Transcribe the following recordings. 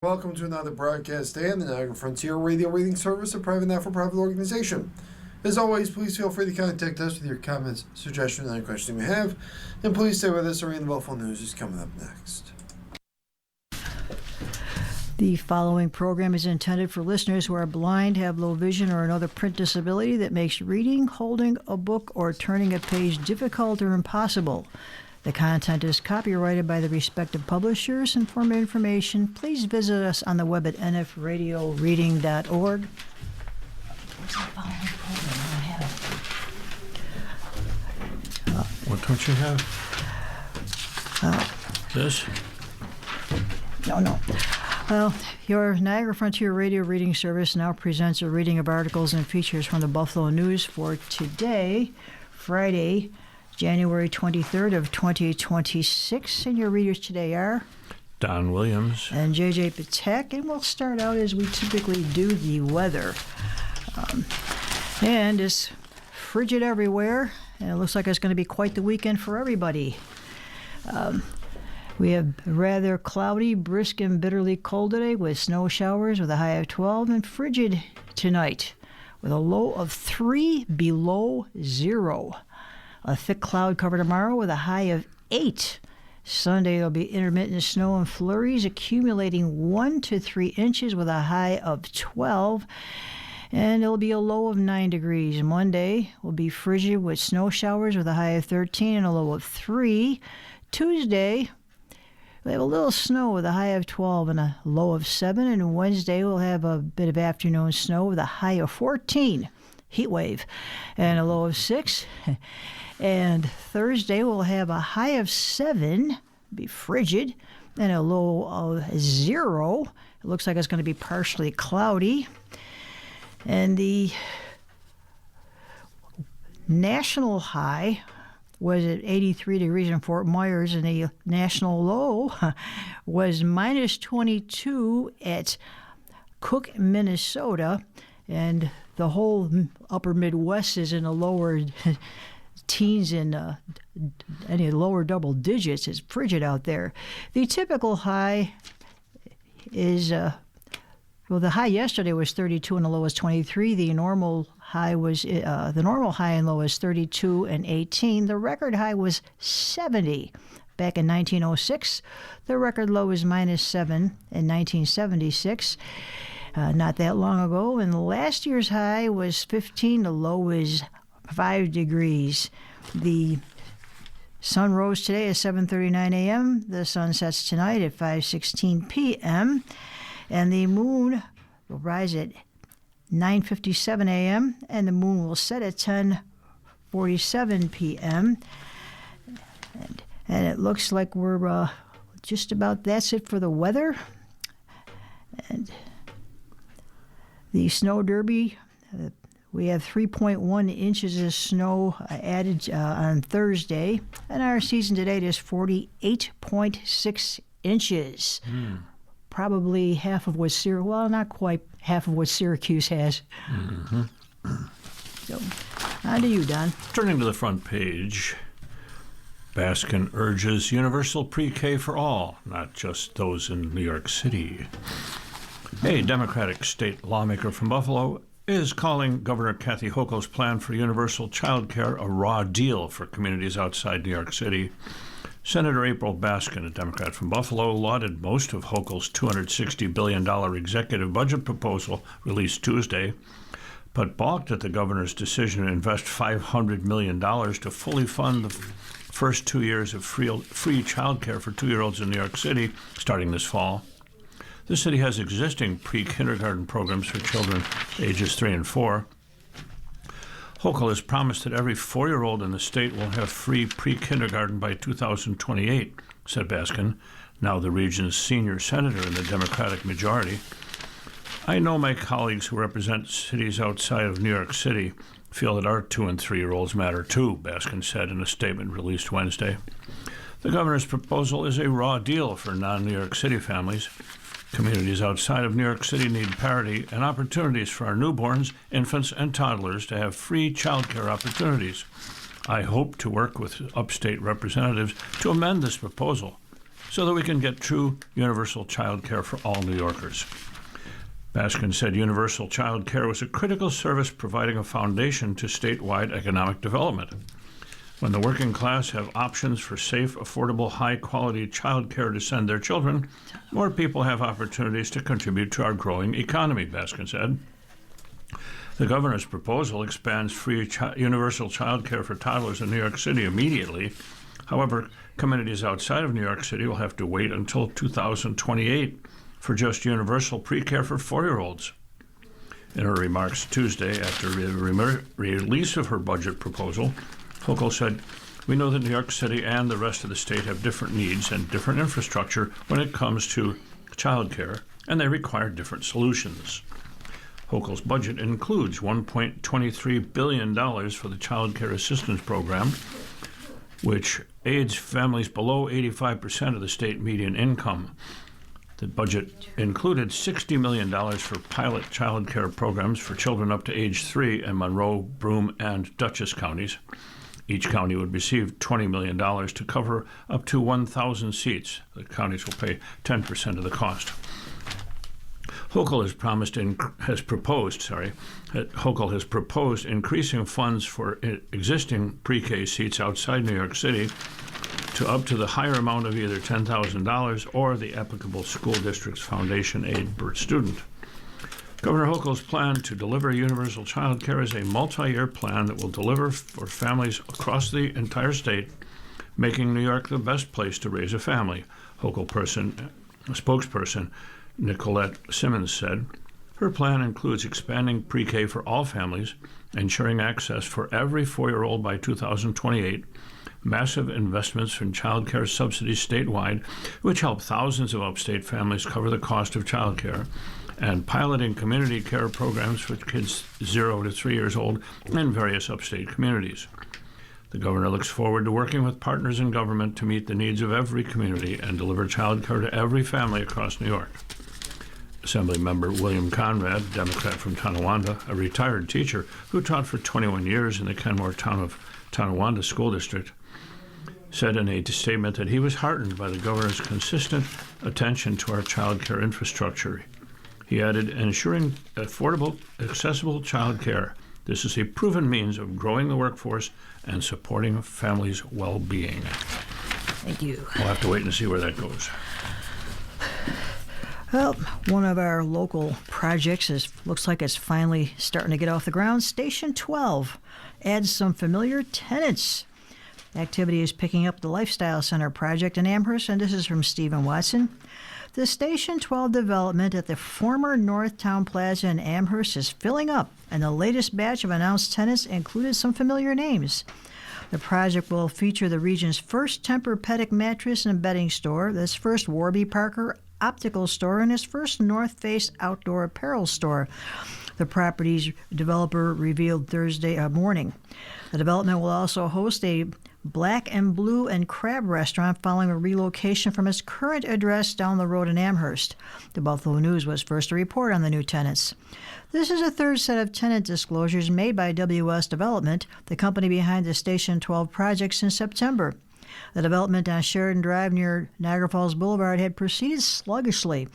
Welcome to another broadcast day on the Niagara Frontier Radio Reading Service, a private not-for-profit organization. As always, please feel free to contact us with your comments, suggestions, and any questions you may have. And please stay with us. Reading the Buffalo News is coming up next. The following program is intended for listeners who are blind, have low vision, or another print disability that makes reading, holding a book, or turning a page difficult or impossible. The content is copyrighted by the respective publishers, and for more information, please visit us on the web at nfradioreading.org. What don't you have? This? No. Well, your Niagara Frontier Radio Reading Service now presents a reading of articles and features from the Buffalo News for today, Friday, January 23rd of 2026, and your readers today are Don Williams and JJ Patek, and we'll start out as we typically do, the weather. And it's frigid everywhere, and it looks like it's going to be quite the weekend for everybody. We have rather cloudy, brisk, and bitterly cold today with snow showers with a high of 12, and frigid tonight with a low of 3 below zero. A thick cloud cover tomorrow with a high of 8. Sunday there'll be intermittent snow and flurries accumulating 1 to 3 inches with a high of 12. And it'll be a low of 9 degrees. Monday will be frigid with snow showers with a high of 13 and a low of 3. Tuesday, we have a little snow with a high of 12 and a low of 7. And Wednesday, we'll have a bit of afternoon snow with a high of 14. Heat wave and a low of 6. And Thursday, we'll have a high of 7, be frigid, and a low of 0. It looks like it's going to be partially cloudy. And the national high was at 83 degrees in Fort Myers, and the national low was minus 22 at Cook, Minnesota, and the whole upper Midwest is in the lower teens and any lower double digits. It's frigid out there. The typical high is the high yesterday was 32 and the low was 23. The normal high and low is 32 and 18. The record high was 70 back in 1906. The record low is minus 7 in 1976. Not that long ago. And last year's high was 15. The low is 5 degrees. The sun rose today at 7:39 a.m. The sun sets tonight at 5:16 p.m. And the moon will rise at 9:57 a.m. and the moon will set at 10:47 p.m. And it looks like we're just about, that's it for the weather. And the snow derby, we have 3.1 inches of snow added on Thursday, and our season to date is 48.6 inches. Probably half of what not quite half of what Syracuse has. Mm-hmm. So, on to you, Don. Turning to the front page, Baskin urges universal pre-K for all, not just those in New York City. A Democratic state lawmaker from Buffalo is calling Governor Kathy Hochul's plan for universal child care a raw deal for communities outside New York City. Senator April Baskin, a Democrat from Buffalo, lauded most of Hochul's $260 billion executive budget proposal released Tuesday, but balked at the governor's decision to invest $500 million to fully fund the first 2 years of free child care for 2-year-olds in New York City starting this fall. The city has existing pre-kindergarten programs for children ages 3 and 4. Hochul has promised that every 4-year-old in the state will have free pre-kindergarten by 2028, said Baskin, now the region's senior senator in the Democratic majority. I know my colleagues who represent cities outside of New York City feel that our 2- and 3-year-olds matter too, Baskin said in a statement released Wednesday. The governor's proposal is a raw deal for non-New York City families. Communities outside of New York City need parity and opportunities for our newborns, infants, and toddlers to have free child care opportunities. I hope to work with upstate representatives to amend this proposal, so that we can get true universal child care for all New Yorkers. Baskin said universal child care was a critical service providing a foundation to statewide economic development. When the working class have options for safe, affordable, high-quality child care to send their children, more people have opportunities to contribute to our growing economy, Baskin said. The governor's proposal expands free universal child care for toddlers in New York City immediately. However, communities outside of New York City will have to wait until 2028 for just universal pre-care for 4-year-olds. In her remarks Tuesday after the release of her budget proposal, Hochul said, "We know that New York City and the rest of the state have different needs and different infrastructure when it comes to child care, and they require different solutions." Hochul's budget includes $1.23 billion for the Child Care Assistance Program, which aids families below 85% of the state median income. The budget included $60 million for pilot child care programs for children up to age 3 in Monroe, Broome, and Dutchess counties. Each county would receive $20 million to cover up to 1,000 seats. The counties will pay 10% of the cost. Hochul has proposed increasing funds for existing pre-K seats outside New York City to up to the higher amount of either $10,000 or the applicable school district's foundation aid per student. Governor Hochul's plan to deliver universal child care is a multi-year plan that will deliver for families across the entire state, making New York the best place to raise a family, Hochul spokesperson Nicolette Simmons said. Her plan includes expanding pre-K for all families, ensuring access for every 4-year-old by 2028, massive investments in child care subsidies statewide, which help thousands of upstate families cover the cost of child care, and piloting community care programs for kids 0 to 3 years old in various upstate communities. The governor looks forward to working with partners in government to meet the needs of every community and deliver child care to every family across New York. Assemblymember William Conrad, Democrat from Tonawanda, a retired teacher who taught for 21 years in the Kenmore Town of Tonawanda School District, said in a statement that he was heartened by the governor's consistent attention to our child care infrastructure. He added, "Ensuring affordable, accessible child care. This is a proven means of growing the workforce and supporting families' well-being." Thank you. We'll have to wait and see where that goes. Well, one of our local projects looks like it's finally starting to get off the ground. Station 12 adds some familiar tenants. Activity is picking up the Lifestyle Center project in Amherst, and this is from Stephen Watson. The Station 12 development at the former Northtown Plaza in Amherst is filling up, and the latest batch of announced tenants included some familiar names. The project will feature the region's first Tempur-Pedic mattress and bedding store, its first Warby Parker optical store, and its first North Face outdoor apparel store, the property's developer revealed Thursday morning. The development will also host a Black and Blue and Crab restaurant following a relocation from its current address down the road in Amherst. The Buffalo News was first to report on the new tenants. This is a third set of tenant disclosures made by WS Development, the company behind the Station 12 project, since September. The development on Sheridan Drive near Niagara Falls Boulevard had proceeded sluggishly,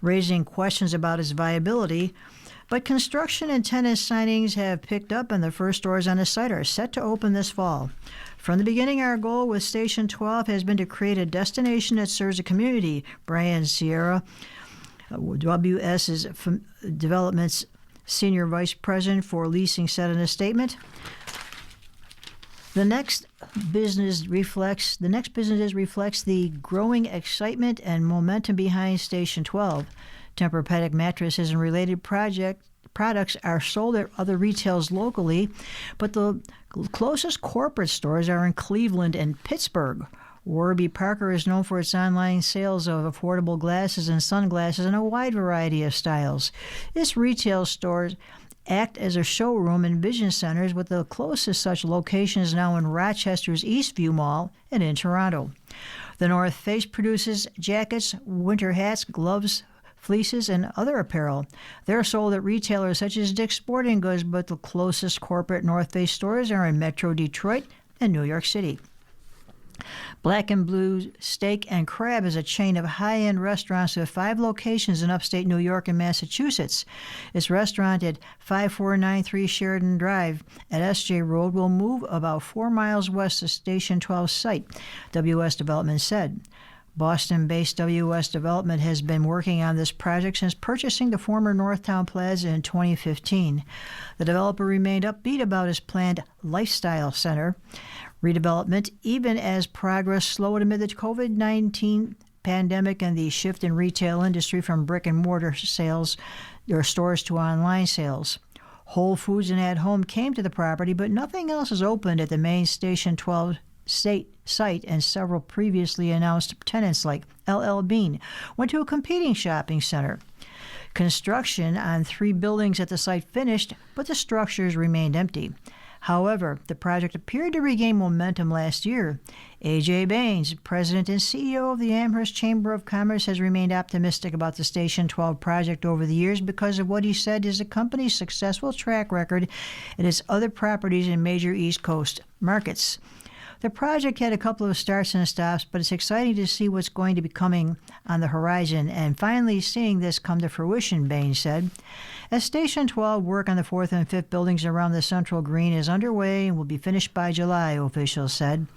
raising questions about its viability. But construction and tenant signings have picked up, and the first stores on the site are set to open this fall. From the beginning, our goal with Station 12 has been to create a destination that serves the community, Brian Sierra, WS's Development's Senior Vice President for Leasing, said in a statement. The next business reflects the growing excitement and momentum behind Station 12. Tempur-Pedic mattresses and related products are sold at other retailers locally, but the closest corporate stores are in Cleveland and Pittsburgh. Warby Parker is known for its online sales of affordable glasses and sunglasses in a wide variety of styles. Its retail stores act as a showroom and vision centers, with the closest such locations now in Rochester's Eastview Mall and in Toronto. The North Face produces jackets, winter hats, gloves, fleeces, and other apparel. They're sold at retailers such as Dick's Sporting Goods, but the closest corporate North Face stores are in Metro Detroit and New York City. Black and Blue Steak and Crab is a chain of high-end restaurants with 5 locations in upstate New York and Massachusetts. Its restaurant at 5493 Sheridan Drive at SJ Road will move about 4 miles west of Station 12 site, WS Development said. Boston-based WS Development has been working on this project since purchasing the former Northtown Plaza in 2015. The developer remained upbeat about his planned lifestyle center redevelopment, even as progress slowed amid the COVID-19 pandemic and the shift in retail industry from brick-and-mortar sales or stores to online sales. Whole Foods and At Home came to the property, but nothing else is opened at the main Station 12 site, and several previously announced tenants like LL Bean went to a competing shopping center. Construction on 3 buildings at the site finished, but the structures remained empty. However, the project appeared to regain momentum last year. A.J. Baines, president and CEO of the Amherst Chamber of Commerce, has remained optimistic about the Station 12 project over the years because of what he said is the company's successful track record and its other properties in major East Coast markets. The project had a couple of starts and stops, but it's exciting to see what's going to be coming on the horizon and finally seeing this come to fruition, Baines said. As Station 12, work on the 4th and 5th buildings around the Central Green is underway and will be finished by July, officials said.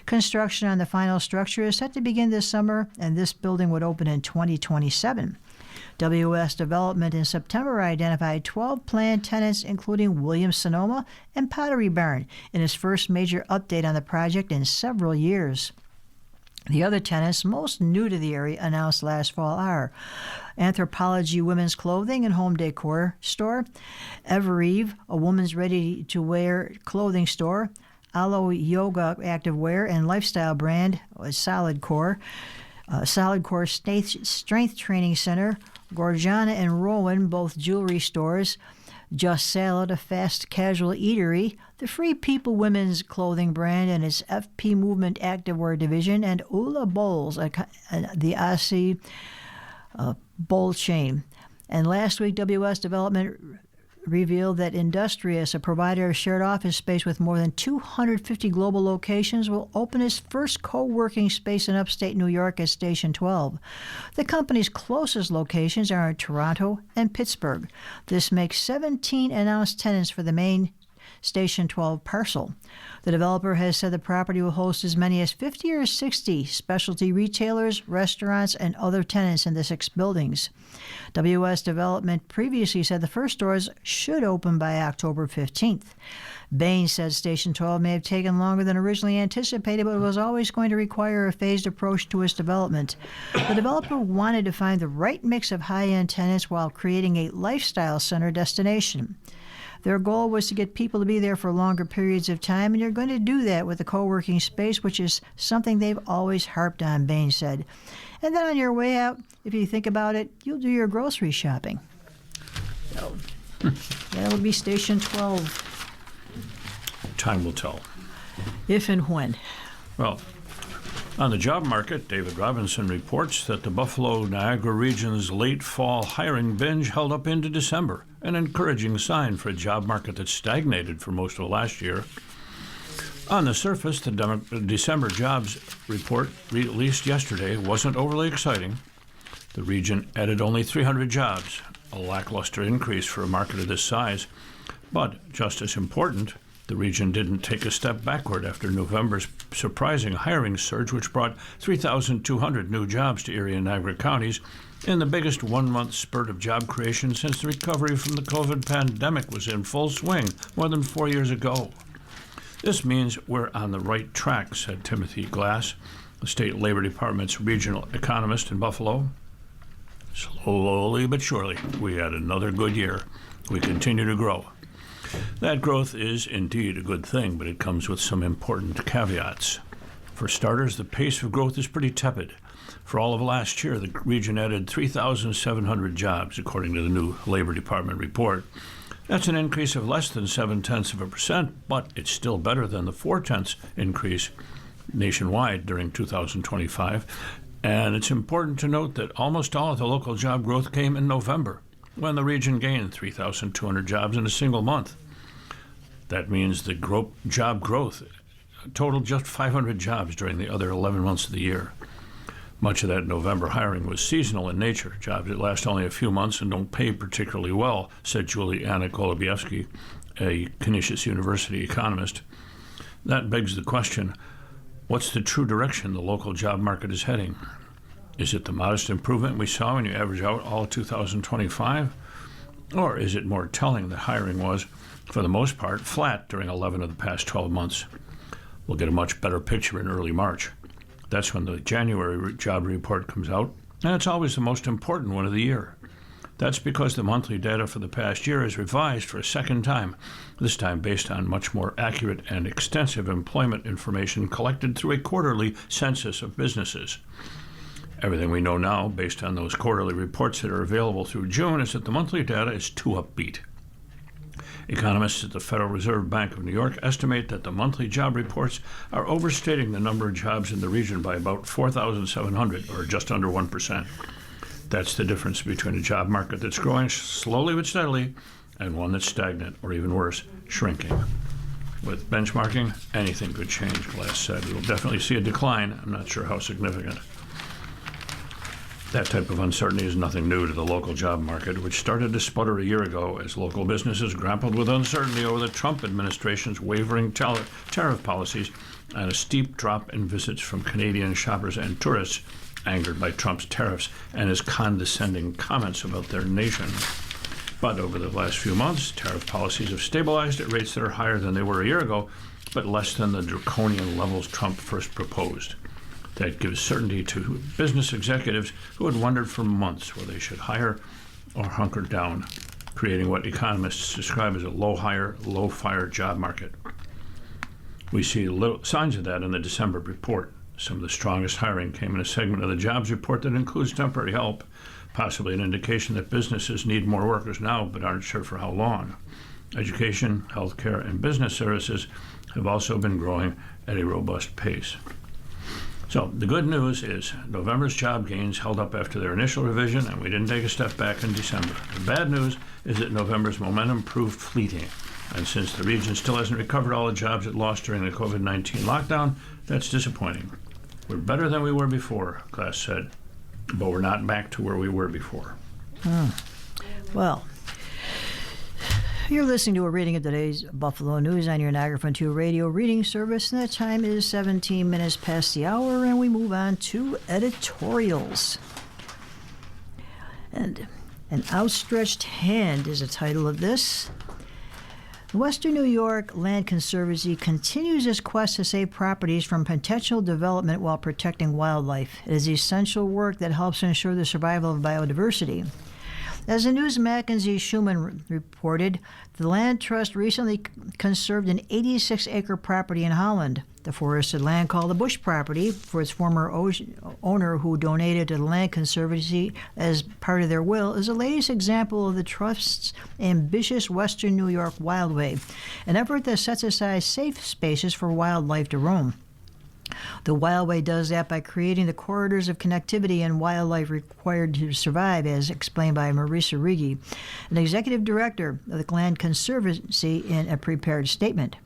Construction on the final structure is set to begin this summer, and this building would open in 2027. WS Development in September identified 12 planned tenants, including Williams-Sonoma and Pottery Barn, in its first major update on the project in several years. The other tenants, most new to the area, announced last fall are Anthropologie women's clothing and home decor store, Evereve, a woman's ready-to-wear clothing store, Alo Yoga activewear and lifestyle brand, Solid Core Strength Training Center, Gorgiana and Rowan, both jewelry stores, Just Salad, a fast casual eatery, the Free People women's clothing brand and its FP Movement activewear division, and Ula Bowls, the Aussie bowl chain. And last week, WS Development revealed that Industrious, a provider of shared office space with more than 250 global locations, will open its first co-working space in upstate New York at Station 12. The company's closest locations are in Toronto and Pittsburgh. This makes 17 announced tenants for the main Station 12 parcel. The developer has said the property will host as many as 50 or 60 specialty retailers, restaurants, and other tenants in the 6 buildings. WS Development previously said the first stores should open by October 15th. Baines said Station 12 may have taken longer than originally anticipated, but was always going to require a phased approach to its development. The developer wanted to find the right mix of high-end tenants while creating a lifestyle center destination. Their goal was to get people to be there for longer periods of time, and you're going to do that with a co-working space, which is something they've always harped on, Baines said. And then on your way out, if you think about it, you'll do your grocery shopping. So, that would be Station 12. Time will tell. If and when. Well, on the job market, David Robinson reports that the Buffalo-Niagara region's late fall hiring binge held up into December, an encouraging sign for a job market that stagnated for most of last year. On the surface, the December jobs report released yesterday wasn't overly exciting. The region added only 300 jobs, a lackluster increase for a market of this size. But just as important, the region didn't take a step backward after November's surprising hiring surge, which brought 3,200 new jobs to Erie and Niagara counties in the biggest one-month spurt of job creation since the recovery from the COVID pandemic was in full swing more than 4 years ago. This means we're on the right track, said Timothy Glass, the State Labor Department's regional economist in Buffalo. Slowly but surely, we had another good year. We continue to grow. That growth is indeed a good thing, but it comes with some important caveats. For starters, the pace of growth is pretty tepid. For all of last year, the region added 3,700 jobs, according to the new Labor Department report. That's an increase of less than 0.7%, but it's still better than the 0.4% increase nationwide during 2025. And it's important to note that almost all of the local job growth came in November, when the region gained 3,200 jobs in a single month. That means the job growth totaled just 500 jobs during the other 11 months of the year. Much of that November hiring was seasonal in nature, jobs that last only a few months and don't pay particularly well, said Juliana Golubievsky, a Canisius University economist. That begs the question, what's the true direction the local job market is heading? Is it the modest improvement we saw when you average out all of 2025? Or is it more telling that hiring was, for the most part, flat during 11 of the past 12 months? We'll get a much better picture in early March. That's when the January job report comes out, and it's always the most important one of the year. That's because the monthly data for the past year is revised for a second time, this time based on much more accurate and extensive employment information collected through a quarterly census of businesses. Everything we know now, based on those quarterly reports that are available through June, is that the monthly data is too upbeat. Economists at the Federal Reserve Bank of New York estimate that the monthly job reports are overstating the number of jobs in the region by about 4,700, or just under 1%. That's the difference between a job market that's growing slowly but steadily and one that's stagnant, or even worse, shrinking. With benchmarking, anything could change, Glass said. We'll definitely see a decline. I'm not sure how significant. That type of uncertainty is nothing new to the local job market, which started to sputter a year ago as local businesses grappled with uncertainty over the Trump administration's wavering tariff policies and a steep drop in visits from Canadian shoppers and tourists angered by Trump's tariffs and his condescending comments about their nation. But over the last few months, tariff policies have stabilized at rates that are higher than they were a year ago, but less than the draconian levels Trump first proposed. That gives certainty to business executives who had wondered for months whether they should hire or hunker down, creating what economists describe as a low-hire, low-fire job market. We see little signs of that in the December report. Some of the strongest hiring came in a segment of the jobs report that includes temporary help, possibly an indication that businesses need more workers now but aren't sure for how long. Education, healthcare, and business services have also been growing at a robust pace. So the good news is November's job gains held up after their initial revision, and we didn't take a step back in December. The bad news is that November's momentum proved fleeting, and since the region still hasn't recovered all the jobs it lost during the COVID-19 lockdown, that's disappointing. We're better than we were before, Glass said, but we're not back to where we were before. Well, you're listening to a reading of today's Buffalo News on your Niagara Frontier Radio reading service, and the time is 17 minutes past the hour, and we move on to editorials. And An Outstretched Hand is the title of this. Western New York Land Conservancy continues its quest to save properties from potential development while protecting wildlife. It is essential work that helps ensure the survival of biodiversity. As the News Mackenzie Schumann reported, the Land Trust recently conserved an 86-acre property in Holland. The forested land, called the Bush property, for its former owner who donated to the Land Conservancy as part of their will, is the latest example of the Trust's ambitious Western New York Wildway, an effort that sets aside safe spaces for wildlife to roam. The Wildway does that by creating the corridors of connectivity and wildlife required to survive, as explained by Marisa Rigi, an executive director of the Land Conservancy, in a prepared statement.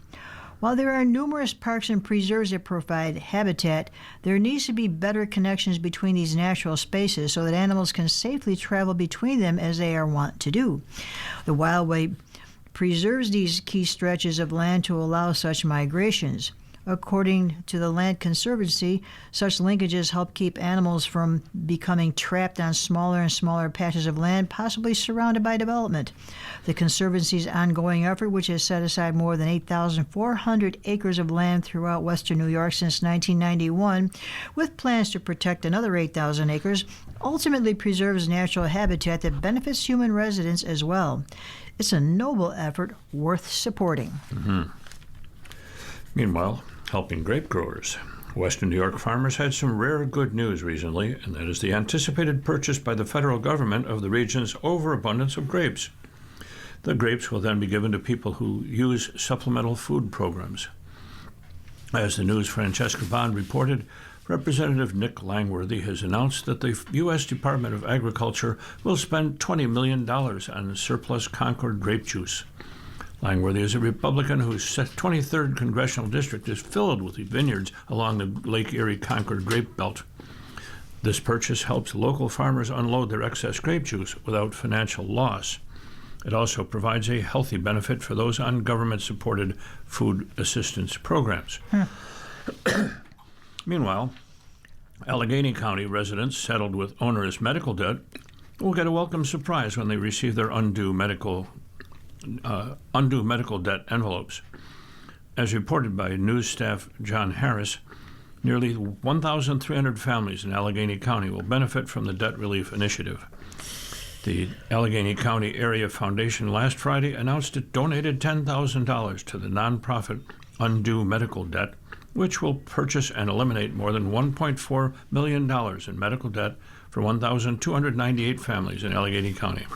While there are numerous parks and preserves that provide habitat, there needs to be better connections between these natural spaces so that animals can safely travel between them as they are wont to do. The Wildway preserves these key stretches of land to allow such migrations. According to the Land Conservancy, such linkages help keep animals from becoming trapped on smaller and smaller patches of land, possibly surrounded by development. The Conservancy's ongoing effort, which has set aside more than 8,400 acres of land throughout western New York since 1991, with plans to protect another 8,000 acres, ultimately preserves natural habitat that benefits human residents as well. It's a noble effort worth supporting. Meanwhile, helping grape growers. Western New York farmers had some rare good news recently, and that is the anticipated purchase by the federal government of the region's overabundance of grapes. The grapes will then be given to people who use supplemental food programs. As the News' Francesca Bond reported, Representative Nick Langworthy has announced that the U.S. Department of Agriculture will spend $20 million on surplus Concord grape juice. Langworthy is a Republican whose 23rd congressional district is filled with vineyards along the Lake Erie Concord grape belt. This purchase helps local farmers unload their excess grape juice without financial loss. It also provides a healthy benefit for those on government-supported food assistance programs. Meanwhile, Allegheny County residents saddled with onerous medical debt will get a welcome surprise when they receive their undue medical debt envelopes. As reported by news staff John Harris, nearly 1,300 families in Allegheny County will benefit from the debt relief initiative. The Allegheny County Area Foundation last Friday announced it donated $10,000 to the nonprofit Undue Medical Debt, which will purchase and eliminate more than $1.4 million in medical debt for 1,298 families in Allegheny County.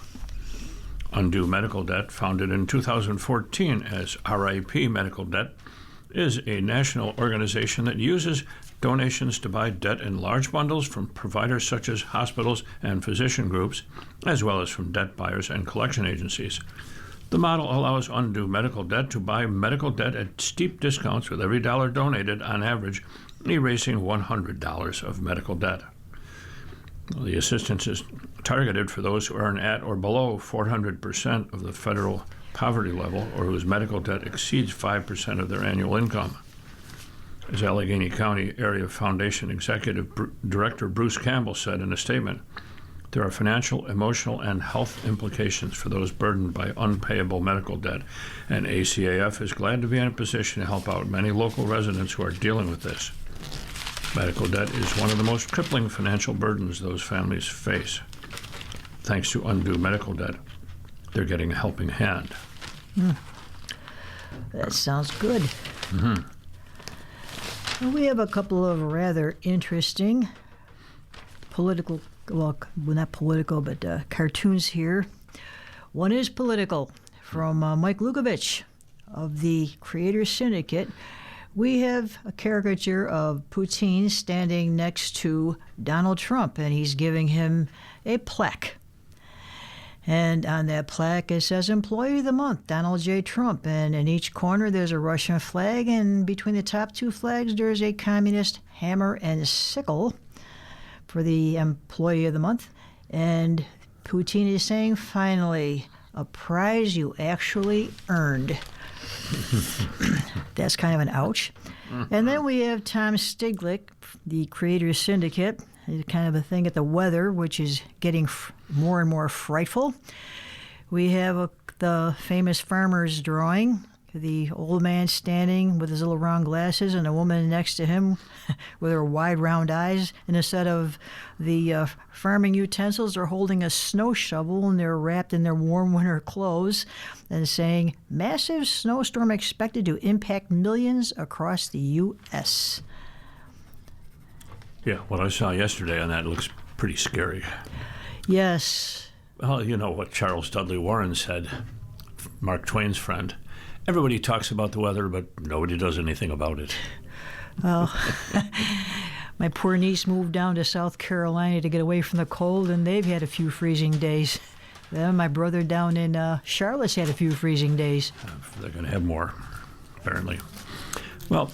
Undue Medical Debt, founded in 2014 as RIP Medical Debt, is a national organization that uses donations to buy debt in large bundles from providers such as hospitals and physician groups, as well as from debt buyers and collection agencies. The model allows Undue Medical Debt to buy medical debt at steep discounts, with every dollar donated, on average, erasing $100 of medical debt. The assistance is targeted for those who earn at or below 400% of the federal poverty level, or whose medical debt exceeds 5% of their annual income. As Allegheny County Area Foundation Executive Director Bruce Campbell said in a statement, there are financial, emotional, and health implications for those burdened by unpayable medical debt, and ACAF is glad to be in a position to help out many local residents who are dealing with this. Medical debt is one of the most crippling financial burdens those families face. Thanks to Undue Medical Debt, they're getting a helping hand. That sounds good. Mm-hmm. We have a couple of rather interesting political, well, not political, but cartoons here. One is political, from Mike Lukovich of the Creators Syndicate. We have a caricature of Putin standing next to Donald Trump, and he's giving him a plaque. And on that plaque, it says Employee of the Month, Donald J. Trump. And in each corner, there's a Russian flag. And between the top two flags, there's a communist hammer and sickle for the Employee of the Month. And Putin is saying, finally, a prize you actually earned. That's kind of an ouch. And then we have Tom Stiglick, the Creators Syndicate. Kind of a thing at the weather, which is getting more and more frightful. We have the famous farmer's drawing, the old man standing with his little round glasses and a woman next to him with her wide round eyes. And instead of the farming utensils, they're holding a snow shovel, and they're wrapped in their warm winter clothes, and saying, massive snowstorm expected to impact millions across the U.S. Yeah, what I saw yesterday on that looks pretty scary. Yes. Well, you know what Charles Dudley Warren said, Mark Twain's friend. Everybody talks about the weather, but nobody does anything about it. Well, my poor niece moved down to South Carolina to get away from the cold, and they've had a few freezing days. Then my brother down in Charlotte's had a few freezing days. They're going to have more, apparently. Well,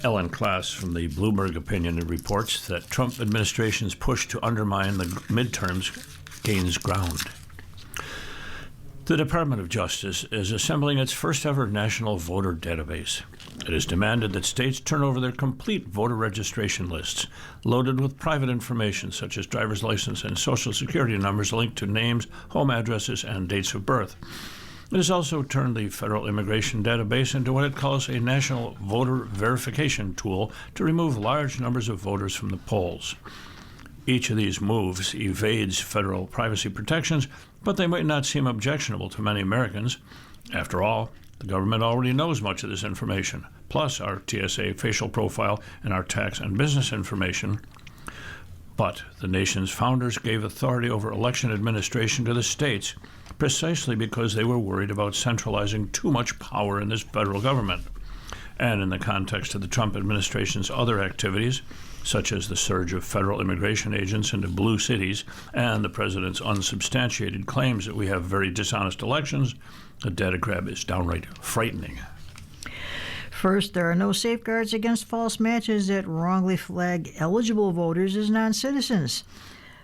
Ellen Klass from the Bloomberg Opinion reports that Trump administration's push to undermine the midterms gains ground. The Department of Justice is assembling its first ever national voter database. It has demanded that states turn over their complete voter registration lists, loaded with private information such as driver's license and social security numbers linked to names, home addresses, and dates of birth. It has also turned the federal immigration database into what it calls a national voter verification tool to remove large numbers of voters from the polls. Each of these moves evades federal privacy protections, but they might not seem objectionable to many Americans. After all, the government already knows much of this information, plus our TSA facial profile and our tax and business information. But the nation's founders gave authority over election administration to the states precisely because they were worried about centralizing too much power in this federal government. And in the context of the Trump administration's other activities, such as the surge of federal immigration agents into blue cities and the president's unsubstantiated claims that we have very dishonest elections, the data grab is downright frightening. First, there are no safeguards against false matches that wrongly flag eligible voters as non-citizens.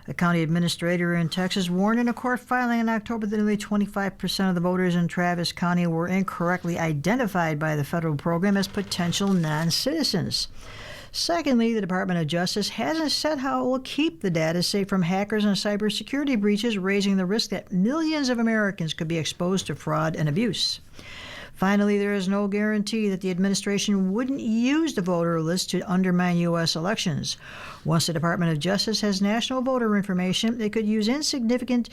A county administrator in Texas warned in a court filing in October that nearly 25% of the voters in Travis County were incorrectly identified by the federal program as potential non-citizens. Secondly, the Department of Justice hasn't said how it will keep the data safe from hackers and cybersecurity breaches, raising the risk that millions of Americans could be exposed to fraud and abuse. Finally, there is no guarantee that the administration wouldn't use the voter list to undermine U.S. elections. Once the Department of Justice has national voter information, it could use insignificant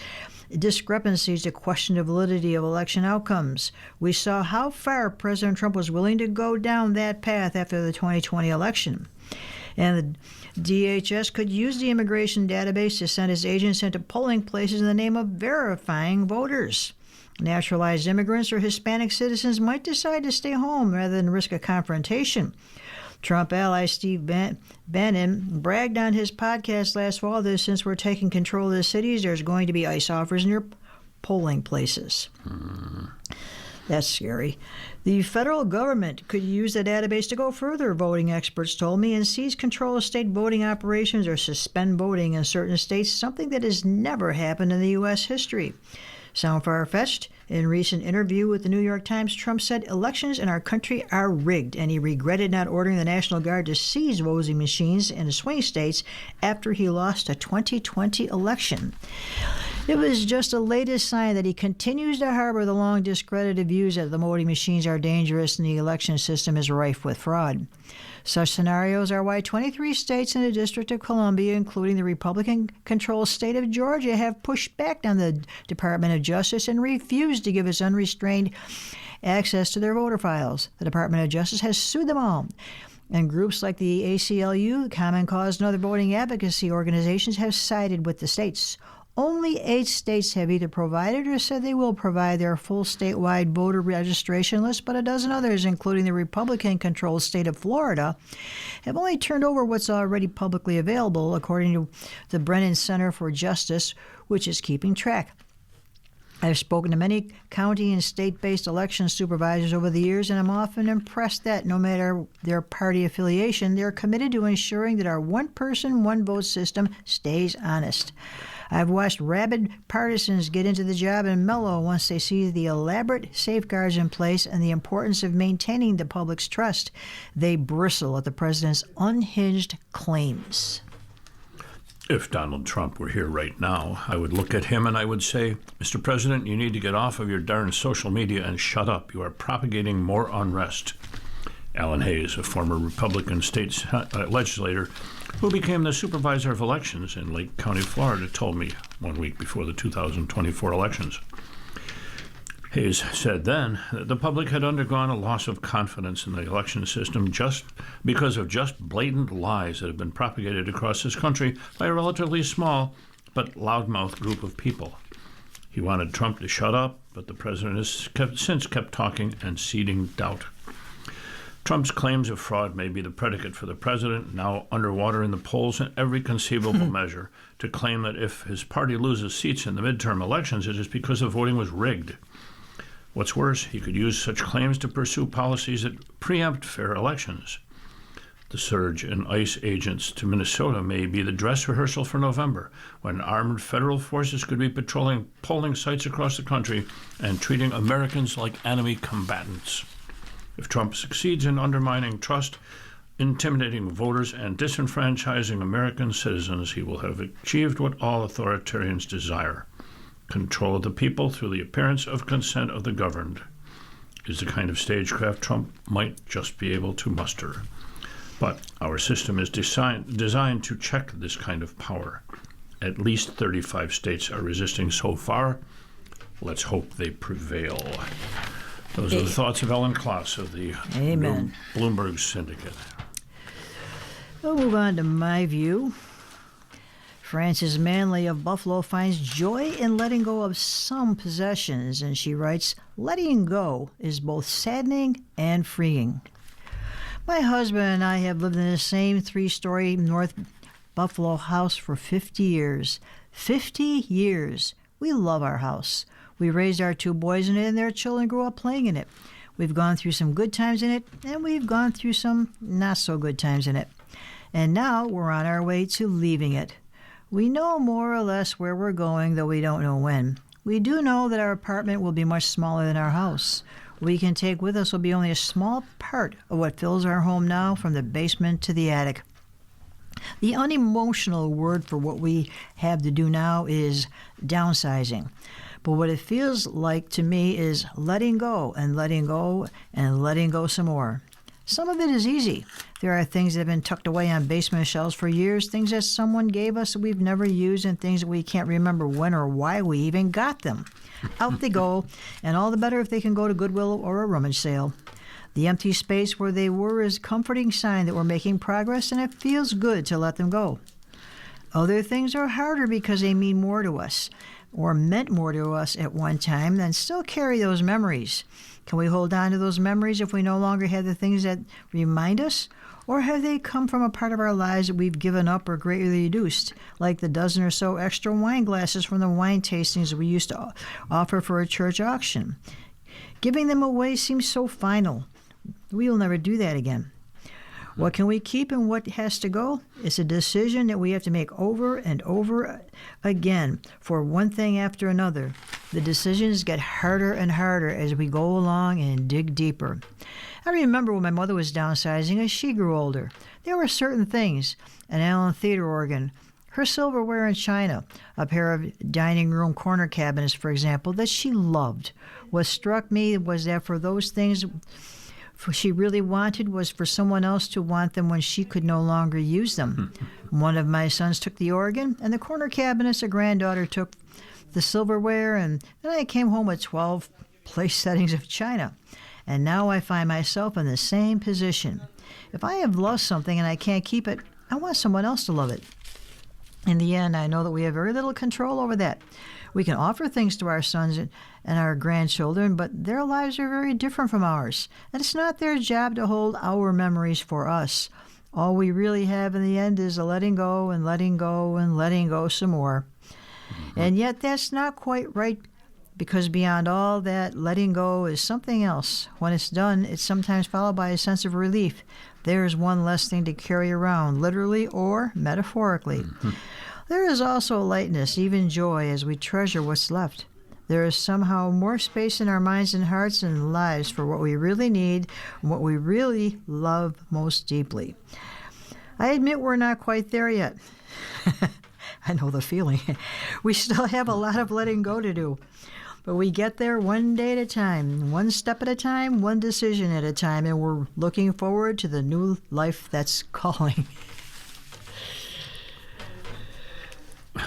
discrepancies to question the validity of election outcomes. We saw how far President Trump was willing to go down that path after the 2020 election. And the DHS could use the immigration database to send its agents into polling places in the name of verifying voters. Naturalized immigrants or Hispanic citizens might decide to stay home rather than risk a confrontation. Trump ally Steve Bannon bragged on his podcast last fall that since we're taking control of the cities, there's going to be ICE offers near polling places. That's scary. The federal government could use the database to go further, voting experts told me, and seize control of state voting operations or suspend voting in certain states, something that has never happened in the U.S. history. Sound far-fetched? In a recent interview with the New York Times, Trump said elections in our country are rigged, and he regretted not ordering the National Guard to seize voting machines in the swing states after he lost a 2020 election. It was just a latest sign that he continues to harbor the long discredited views that the voting machines are dangerous and the election system is rife with fraud. Such scenarios are why 23 states in the District of Columbia, including the Republican-controlled state of Georgia, have pushed back on the Department of Justice and refused to give us unrestrained access to their voter files. The Department of Justice has sued them all. And groups like the ACLU, Common Cause, and other voting advocacy organizations have sided with the states. Only 8 states have either provided or said they will provide their full statewide voter registration list, but a dozen others, including the Republican-controlled state of Florida, have only turned over what's already publicly available, according to the Brennan Center for Justice, which is keeping track. I've spoken to many county and state-based election supervisors over the years, and I'm often impressed that no matter their party affiliation, they're committed to ensuring that our one-person, one-vote system stays honest. I've watched rabid partisans get into the job and mellow once they see the elaborate safeguards in place and the importance of maintaining the public's trust. They bristle at the president's unhinged claims. If Donald Trump were here right now, I would look at him and I would say, Mr. President, you need to get off of your darn social media and shut up. You are propagating more unrest. Alan Hayes, a former Republican state legislator who became the supervisor of elections in Lake County, Florida, told me 1 week before the 2024 elections. Hayes said then that the public had undergone a loss of confidence in the election system just because of just blatant lies that have been propagated across this country by a relatively small but loudmouth group of people. He wanted Trump to shut up, but the president has since kept talking and seeding doubt. Trump's claims of fraud may be the predicate for the president, now underwater in the polls in every conceivable measure, to claim that if his party loses seats in the midterm elections, it is because the voting was rigged. What's worse, he could use such claims to pursue policies that preempt fair elections. The surge in ICE agents to Minnesota may be the dress rehearsal for November, when armed federal forces could be patrolling polling sites across the country and treating Americans like enemy combatants. If Trump succeeds in undermining trust, intimidating voters, and disenfranchising American citizens, he will have achieved what all authoritarians desire: control of the people through the appearance of consent of the governed. Is the kind of stagecraft Trump might just be able to muster. But our system is designed to check this kind of power. At least 35 states are resisting so far. Let's hope they prevail. Those are the thoughts of Ellen Klass of the Bloomberg Syndicate. We'll move on to my view. Frances Manley of Buffalo finds joy in letting go of some possessions, and she writes, letting go is both saddening and freeing. My husband and I have lived in the same 3-story North Buffalo house for 50 years. 50 years. We love our house. We raised our 2 boys in it, and their children grew up playing in it. We've gone through some good times in it, and we've gone through some not so good times in it. And now we're on our way to leaving it. We know more or less where we're going, though we don't know when. We do know that our apartment will be much smaller than our house. What we can take with us will be only a small part of what fills our home now, from the basement to the attic. The unemotional word for what we have to do now is downsizing. But what it feels like to me is letting go and letting go and letting go some more. Some of it is easy. There are things that have been tucked away on basement shelves for years, things that someone gave us that we've never used, and things that we can't remember when or why we even got them. Out they go, and all the better if they can go to Goodwill or a rummage sale. The empty space where they were is a comforting sign that we're making progress, and it feels good to let them go. Other things are harder because they mean more to us, or meant more to us at one time, and still carry those memories. Can we hold on to those memories if we no longer have the things that remind us? Or have they come from a part of our lives that we've given up or greatly reduced, like the dozen or so extra wine glasses from the wine tastings we used to offer for a church auction? Giving them away seems so final. We will never do that again. What can we keep and what has to go? It's a decision that we have to make over and over again for one thing after another. The decisions get harder and harder as we go along and dig deeper. I remember when my mother was downsizing as she grew older. There were certain things, an Allen theater organ, her silverware in china, a pair of dining room corner cabinets, for example, that she loved. What struck me was that for those things she really wanted was for someone else to want them when she could no longer use them. One of my sons took the organ, and the corner cabinets, a granddaughter took the silverware, and then I came home with 12 place settings of china. And now I find myself in the same position. If I have lost something and I can't keep it, I want someone else to love it. In the end, I know that we have very little control over that. We can offer things to our sons and our grandchildren, but their lives are very different from ours. And it's not their job to hold our memories for us. All we really have in the end is a letting go and letting go and letting go some more. And yet that's not quite right, because beyond all that, letting go is something else. When it's done, it's sometimes followed by a sense of relief. There's one less thing to carry around, literally or metaphorically. There is also lightness, even joy, as we treasure what's left. There is somehow more space in our minds and hearts and lives for what we really need and what we really love most deeply. I admit we're not quite there yet. I know the feeling. We still have a lot of letting go to do. But we get there one day at a time, one step at a time, one decision at a time, and we're looking forward to the new life that's calling.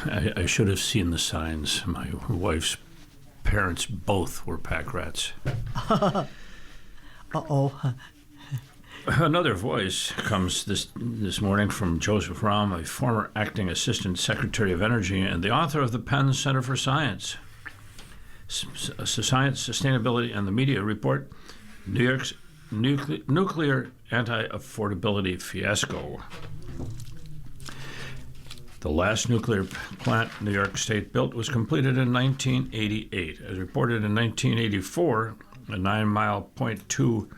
I should have seen the signs. My wife's parents both were pack rats. Uh-oh. Another voice comes this morning from Joseph Rahm, a former acting assistant secretary of energy and the author of the Penn Center for Science, Science, Sustainability, and the Media Report, New York's nuclear anti-affordability fiasco. The last nuclear plant New York State built was completed in 1988. As reported in 1984, a 9-mile .2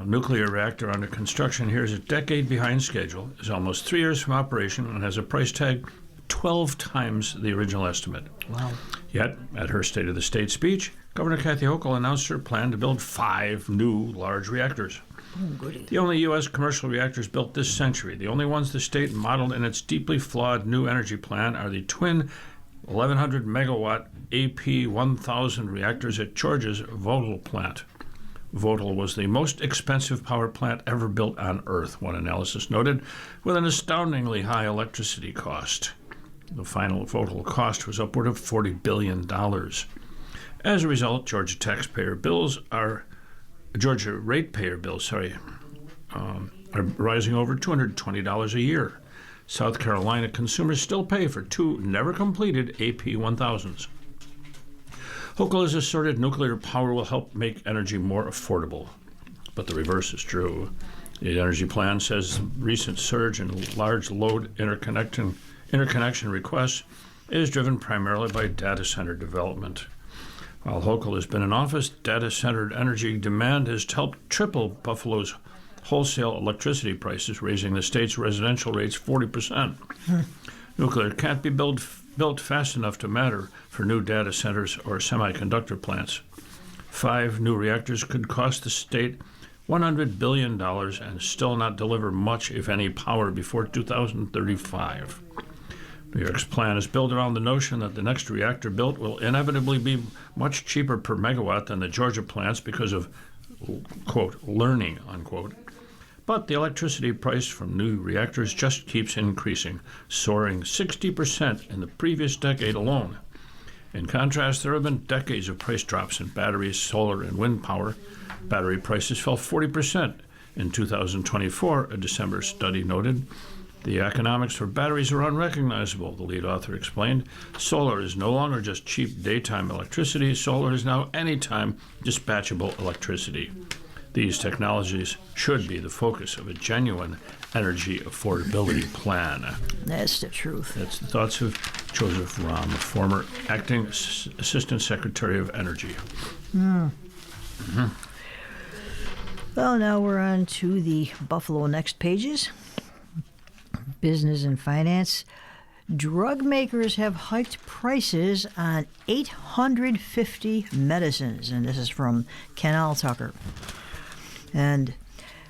nuclear reactor under construction here is a decade behind schedule, is almost 3 years from operation, and has a price tag 12 times the original estimate. Wow. Yet, at her State of the State speech, Governor Kathy Hochul announced her plan to build 5 new large reactors. The only U.S. commercial reactors built this century, the only ones the state modeled in its deeply flawed new energy plan, are the twin 1,100-megawatt AP1000 reactors at Georgia's Vogtle plant. Vogtle was the most expensive power plant ever built on Earth, one analysis noted, with an astoundingly high electricity cost. The final Vogtle cost was upward of $40 billion. As a result, Georgia ratepayer bills are rising over $220 a year. South Carolina consumers still pay for 2 never-completed AP1000s. Hochul has asserted nuclear power will help make energy more affordable. but the reverse is true. The Energy Plan says the recent surge in large load interconnection requests is driven primarily by data center development. While Hochul has been in office, data-centered energy demand has helped triple Buffalo's wholesale electricity prices, raising the state's residential rates 40%. Nuclear can't be built fast enough to matter for new data centers or semiconductor plants. 5 new reactors could cost the state $100 billion and still not deliver much, if any, power before 2035. New York's plan is built around the notion that the next reactor built will inevitably be much cheaper per megawatt than the Georgia plants because of, quote, learning, unquote. But the electricity price from new reactors just keeps increasing, soaring 60% in the previous decade alone. In contrast, there have been decades of price drops in batteries, solar, and wind power. Battery prices fell 40% in 2024, a December study noted. The economics for batteries are unrecognizable, the lead author explained. Solar is no longer just cheap daytime electricity. Solar is now anytime dispatchable electricity. These technologies should be the focus of a genuine energy affordability plan. That's the truth. That's the thoughts of Joseph Romm, former acting Assistant Secretary of Energy. Well, now we're on to the Buffalo Next pages. Business and finance. Drug makers have hiked prices on 850 medicines, and this is from Ken Altucker. And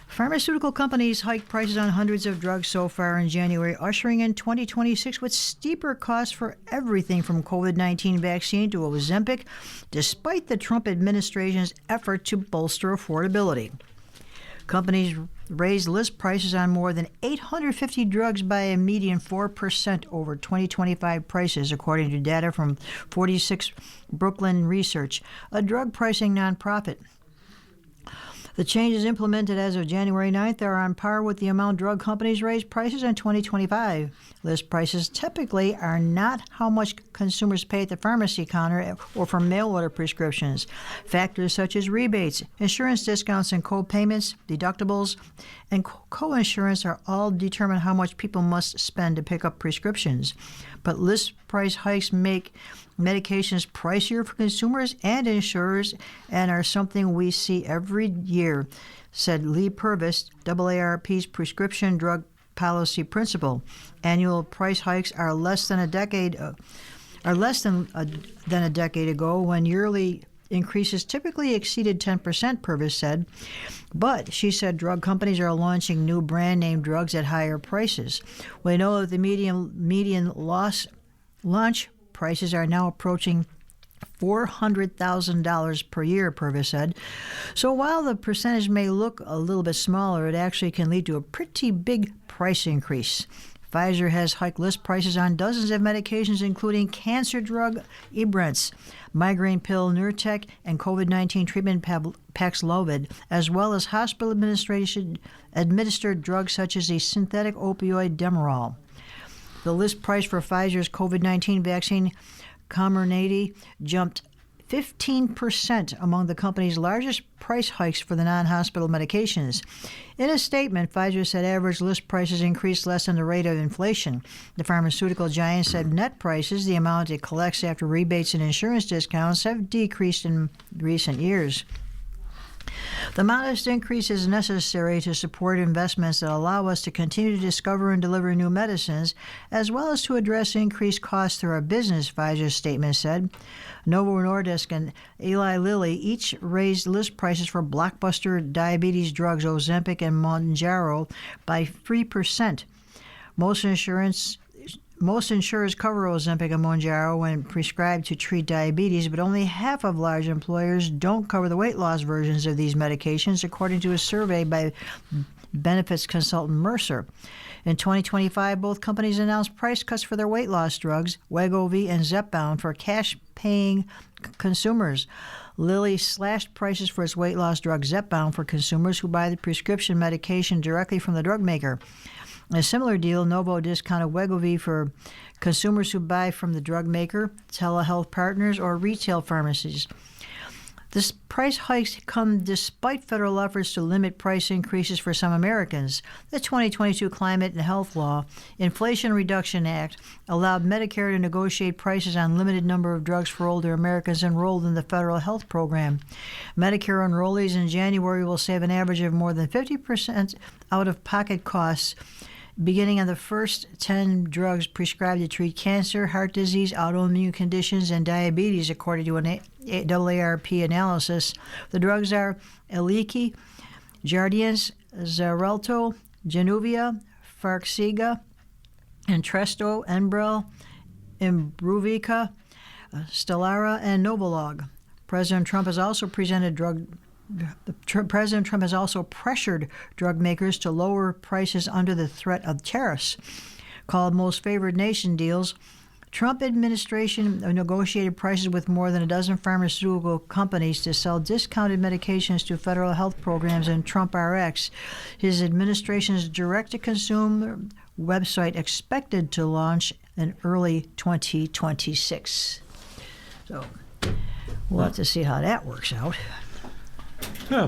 pharmaceutical companies hiked prices on hundreds of drugs so far in January, ushering in 2026 with steeper costs for everything from COVID-19 vaccine to Ozempic, despite the Trump administration's effort to bolster affordability. Companies raised list prices on more than 850 drugs by a median 4% over 2025 prices, according to data from 46 Brooklyn Research, a drug pricing nonprofit. The changes implemented as of January 9th are on par with the amount drug companies raised prices in 2025. List prices typically are not how much consumers pay at the pharmacy counter or for mail-order prescriptions. Factors such as rebates, insurance discounts and co-payments, deductibles, and co-insurance are all determine how much people must spend to pick up prescriptions. But list price hikes make medications pricier for consumers and insurers and are something we see every year, said Lee Purvis, AARP's prescription drug policy principal. Annual price hikes are less than a decade ago, when yearly increases typically exceeded 10%, Purvis said. But she said drug companies are launching new brand name drugs at higher prices. We know that the median launch prices are now approaching $400,000 per year, Purvis said. So while the percentage may look a little bit smaller, it actually can lead to a pretty big price increase. Pfizer has hiked list prices on dozens of medications, including cancer drug Ibrance, migraine pill Nurtec, and COVID-19 treatment Paxlovid, as well as hospital administered drugs such as the synthetic opioid Demerol. The list price for Pfizer's COVID-19 vaccine, Comirnaty, jumped 15% among the company's largest price hikes for the non-hospital medications. In a statement, Pfizer said average list prices increased less than the rate of inflation. The pharmaceutical giant said net prices, the amount it collects after rebates and insurance discounts, have decreased in recent years. The modest increase is necessary to support investments that allow us to continue to discover and deliver new medicines, as well as to address increased costs through our business, Pfizer's statement said. Novo Nordisk and Eli Lilly each raised list prices for blockbuster diabetes drugs Ozempic and Mounjaro by 3%. Most insurers cover Ozempic and Mounjaro when prescribed to treat diabetes, but only half of large employers don't cover the weight loss versions of these medications, according to a survey by benefits consultant Mercer. In 2025, both companies announced price cuts for their weight loss drugs, Wegovy and Zepbound, for cash-paying consumers. Lilly slashed prices for its weight loss drug Zepbound for consumers who buy the prescription medication directly from the drug maker. In a similar deal, Novo discounted Wegovy for consumers who buy from the drug maker, telehealth partners, or retail pharmacies. This price hikes come despite federal efforts to limit price increases for some Americans. The 2022 Climate and Health Law, Inflation Reduction Act, allowed Medicare to negotiate prices on limited number of drugs for older Americans enrolled in the federal health program. Medicare enrollees in January will save an average of more than 50% out-of-pocket costs, beginning on the first 10 drugs prescribed to treat cancer, heart disease, autoimmune conditions, and diabetes, according to an AARP analysis. The drugs are Eliki, Jardiance, Xarelto, Januvia, Farxiga, Entresto, Enbrel, Imbruvica, Stelara, and Novolog. President Trump has also pressured drug makers to lower prices under the threat of tariffs. Called most favored nation deals, Trump administration negotiated prices with more than a dozen pharmaceutical companies to sell discounted medications to federal health programs and Trump RX. His administration's direct-to-consumer website expected to launch in early 2026. So we'll have to see how that works out.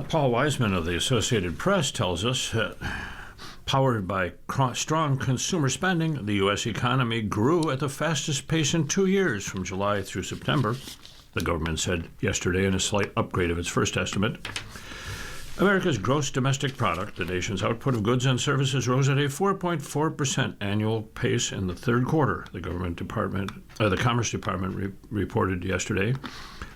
Paul Wiseman of the Associated Press tells us that, powered by strong consumer spending, the U.S. economy grew at the fastest pace in 2 years, from July through September, the government said yesterday in a slight upgrade of its first estimate. America's gross domestic product, the nation's output of goods and services, rose at a 4.4% annual pace in the third quarter, the Commerce Department reported yesterday,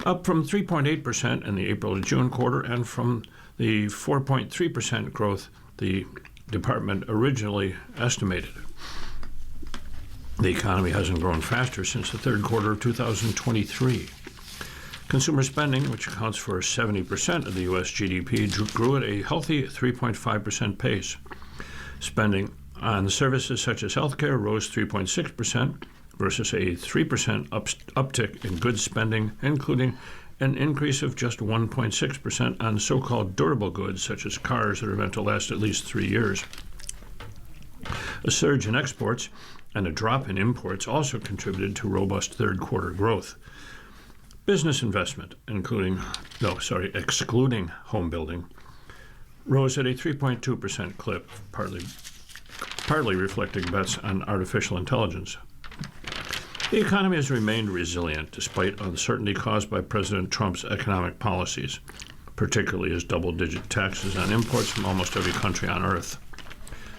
up from 3.8% in the April to June quarter and from the 4.3% growth the department originally estimated. The economy hasn't grown faster since the third quarter of 2023. Consumer spending, which accounts for 70% of the U.S. GDP, grew at a healthy 3.5% pace. Spending on services such as healthcare rose 3.6% versus a 3% uptick in goods spending, including an increase of just 1.6% on so-called durable goods, such as cars that are meant to last at least 3 years. A surge in exports and a drop in imports also contributed to robust third quarter growth. Business investment, excluding home building, rose at a 3.2% clip, partly reflecting bets on artificial intelligence. The economy has remained resilient despite uncertainty caused by President Trump's economic policies, particularly his double-digit taxes on imports from almost every country on earth.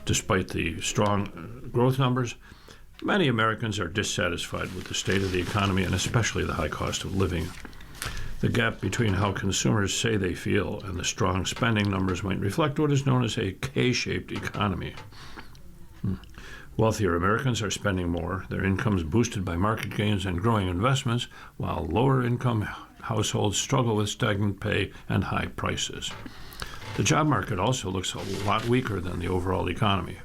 Despite the strong growth numbers, many Americans are dissatisfied with the state of the economy and especially the high cost of living. The gap between how consumers say they feel and the strong spending numbers might reflect what is known as a K-shaped economy. Wealthier Americans are spending more, their incomes boosted by market gains and growing investments, while lower-income households struggle with stagnant pay and high prices. The job market also looks a lot weaker than the overall economy.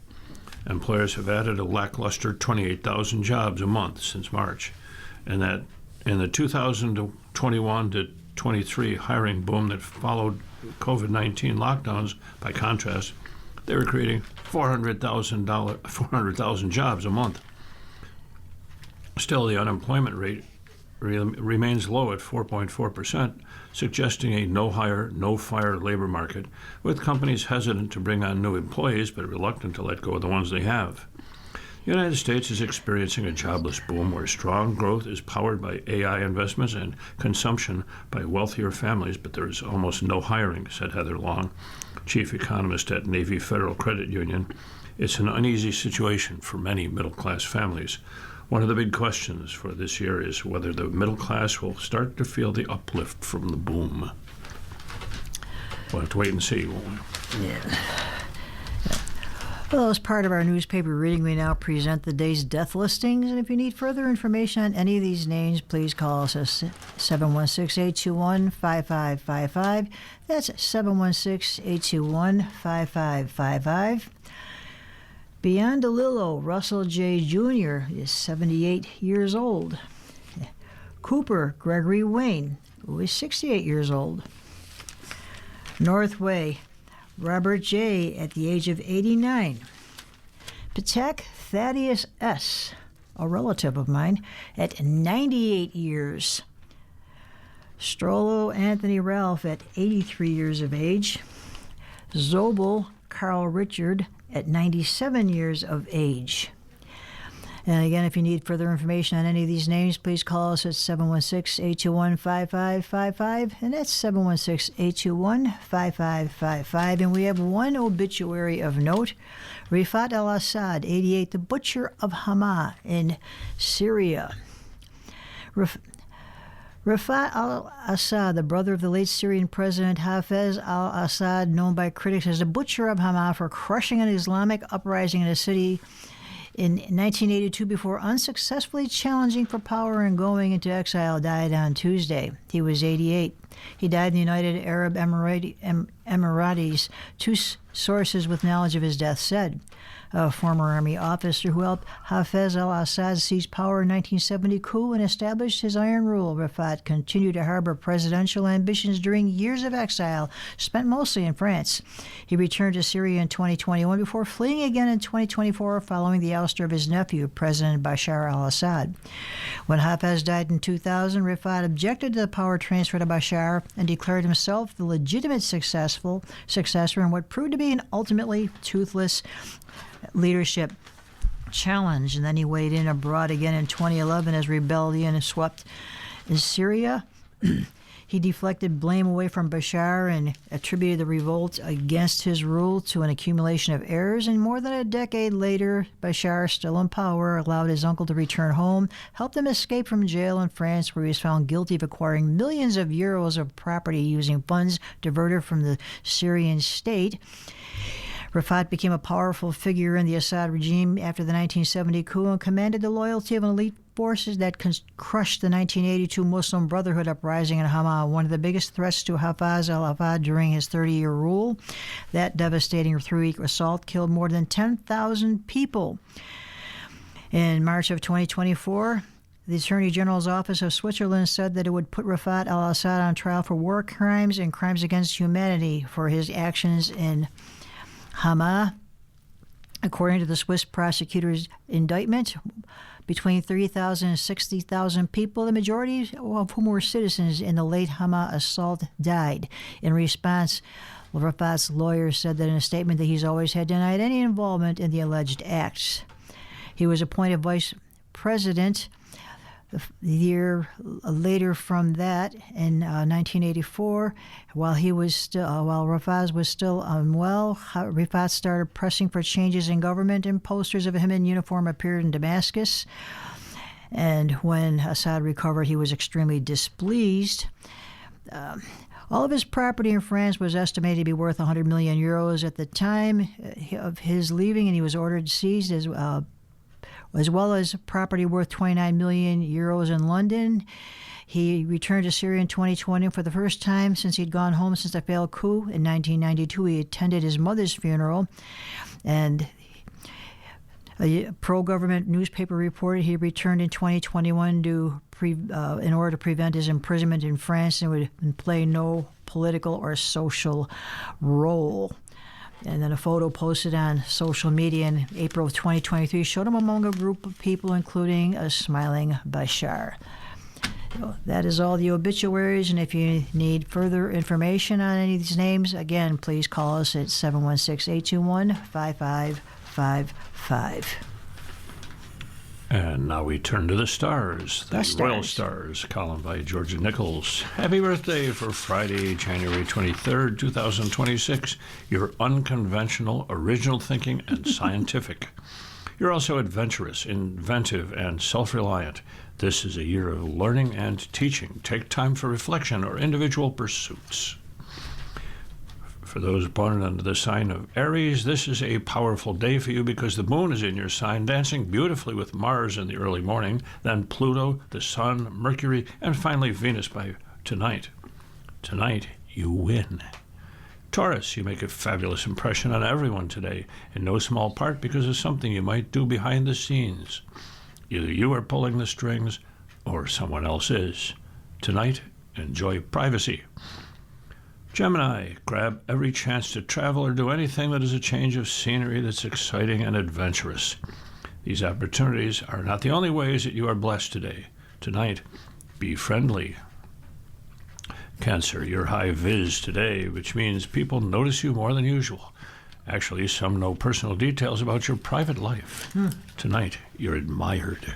Employers have added a lackluster 28,000 jobs a month since March, and that in the 2021 to 23 hiring boom that followed COVID-19 lockdowns, by contrast, they were creating 400,000 jobs a month. Still, the unemployment rate remains low at 4.4%, suggesting a no-hire, no-fire labor market, with companies hesitant to bring on new employees but reluctant to let go of the ones they have. The United States is experiencing a jobless boom where strong growth is powered by AI investments and consumption by wealthier families, but there is almost no hiring, said Heather Long, chief economist at Navy Federal Credit Union. It's an uneasy situation for many middle-class families. One of the big questions for this year is whether the middle class will start to feel the uplift from the boom. We'll have to wait and see, won't we? Yeah. Well, as part of our newspaper reading, we now present the day's death listings. And if you need further information on any of these names, please call us at 716-821-5555. That's 716-821-5555. Beyond DeLillo, Russell J. Jr. is 78 years old. Cooper Gregory Wayne, who is 68 years old. Northway, Robert J. at the age of 89. Patek Thaddeus S., a relative of mine, at 98 years. Strollo Anthony Ralph at 83 years of age. Zobel Carl Richard at 97 years of age. And again, if you need further information on any of these names, please call us at 716-821-5555, and that's 716-821-5555. And we have one obituary of note. Rifat al-Assad, 88, the butcher of Hama in Syria. Rifat al-Assad, the brother of the late Syrian President Hafez al-Assad, known by critics as the butcher of Hama for crushing an Islamic uprising in the city in 1982 before unsuccessfully challenging for power and going into exile, died on Tuesday. He was 88. He died in the United Arab Emirates. Two sources with knowledge of his death said. A former army officer who helped Hafez al-Assad seize power in 1970 coup and established his iron rule. Rifat continued to harbor presidential ambitions during years of exile, spent mostly in France. He returned to Syria in 2021 before fleeing again in 2024 following the ouster of his nephew, President Bashar al-Assad. When Hafez died in 2000, Rifat objected to the power transfer to Bashar and declared himself the legitimate successor in what proved to be an ultimately toothless leadership challenge. And then he weighed in abroad again in 2011 as rebellion swept in Syria. He deflected blame away from Bashar and attributed the revolt against his rule to an accumulation of errors. And more than a decade later, Bashar, still in power, allowed his uncle to return home, helped him escape from jail in France, where he was found guilty of acquiring millions of euros of property using funds diverted from the Syrian state. Rifat became a powerful figure in the Assad regime after the 1970 coup and commanded the loyalty of elite forces that crushed the 1982 Muslim Brotherhood uprising in Hama, one of the biggest threats to Hafez al-Assad during his 30-year rule. That devastating three-week assault killed more than 10,000 people. In March of 2024, the Attorney General's Office of Switzerland said that it would put Rifat al-Assad on trial for war crimes and crimes against humanity for his actions in Hama. According to the Swiss prosecutor's indictment, between 3,000 and 60,000 people, the majority of whom were citizens in the late Hama assault, died. In response, Rifat's lawyer said that in a statement that he's always had denied any involvement in the alleged acts. He was appointed vice president the year later from that in 1984, while Rifat was still unwell. Rifat started pressing for changes in government, and posters of him in uniform appeared in Damascus. And when Assad recovered, he was extremely displeased. All of his property in France was estimated to be worth 100 million euros at the time of his leaving, and he was ordered seized as well as property worth 29 million euros in London. He returned to Syria in 2020 for the first time since he'd gone home since the failed coup. In 1992, he attended his mother's funeral, and a pro-government newspaper reported he returned in 2021 in order to prevent his imprisonment in France and would play no political or social role. And then a photo posted on social media in April of 2023 showed him among a group of people, including a smiling Bashar. So that is all the obituaries, and if you need further information on any of these names, again, please call us at 716-821-5555. And now we turn to the stars. The Royal stars. Stars, column by Georgia Nichols. Happy birthday for Friday, January 23rd, 2026. You're unconventional, original thinking, and scientific. You're also adventurous, inventive, and self-reliant. This is a year of learning and teaching. Take time for reflection or individual pursuits. For those born under the sign of Aries, this is a powerful day for you because the moon is in your sign, dancing beautifully with Mars in the early morning, then Pluto, the Sun, Mercury, and finally Venus by tonight. Tonight, you win. Taurus, you make a fabulous impression on everyone today, in no small part because of something you might do behind the scenes. Either you are pulling the strings or someone else is. Tonight, enjoy privacy. Gemini, grab every chance to travel or do anything that is a change of scenery that's exciting and adventurous. These opportunities are not the only ways that you are blessed today. Tonight, be friendly. Cancer, you're high vis today, which means people notice you more than usual. Actually, some know personal details about your private life. Tonight, you're admired.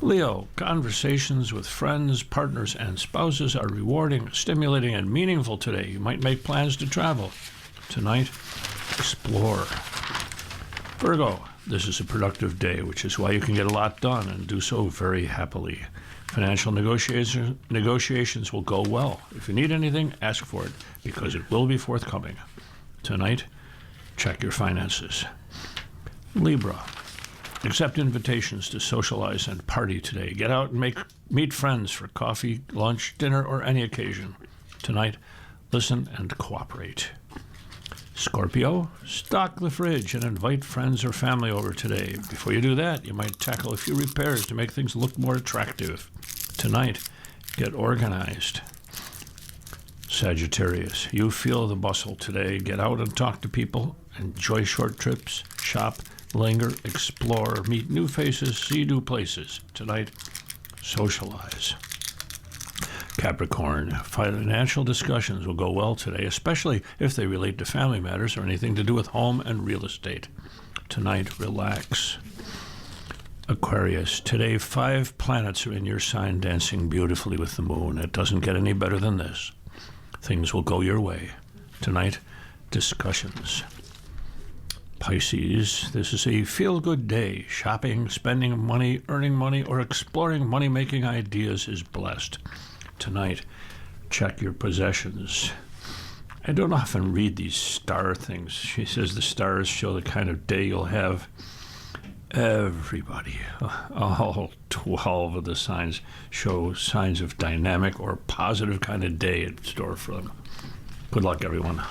Leo, conversations with friends, partners, and spouses are rewarding, stimulating, and meaningful today. You might make plans to travel. Tonight, explore. Virgo, this is a productive day, which is why you can get a lot done and do so very happily. Financial negotiations will go well. If you need anything, ask for it, because it will be forthcoming. Tonight, check your finances. Libra, accept invitations to socialize and party today. Get out and meet friends for coffee, lunch, dinner, or any occasion. Tonight, listen and cooperate. Scorpio, stock the fridge and invite friends or family over today. Before you do that, you might tackle a few repairs to make things look more attractive. Tonight, get organized. Sagittarius, you feel the bustle today. Get out and talk to people. Enjoy short trips. Shop, linger, explore, meet new faces, see new places. Tonight, socialize. Capricorn, financial discussions will go well today, especially if they relate to family matters or anything to do with home and real estate. Tonight, relax. Aquarius, today 5 planets are in your sign dancing beautifully with the moon. It doesn't get any better than this. Things will go your way. Tonight, discussions. Pisces, this is a feel-good day. Shopping, spending money, earning money, or exploring money-making ideas is blessed. Tonight, check your possessions. I don't often read these star things. She says the stars show the kind of day you'll have. Everybody, all 12 of the signs show signs of dynamic or positive kind of day in store for them. Good luck, everyone.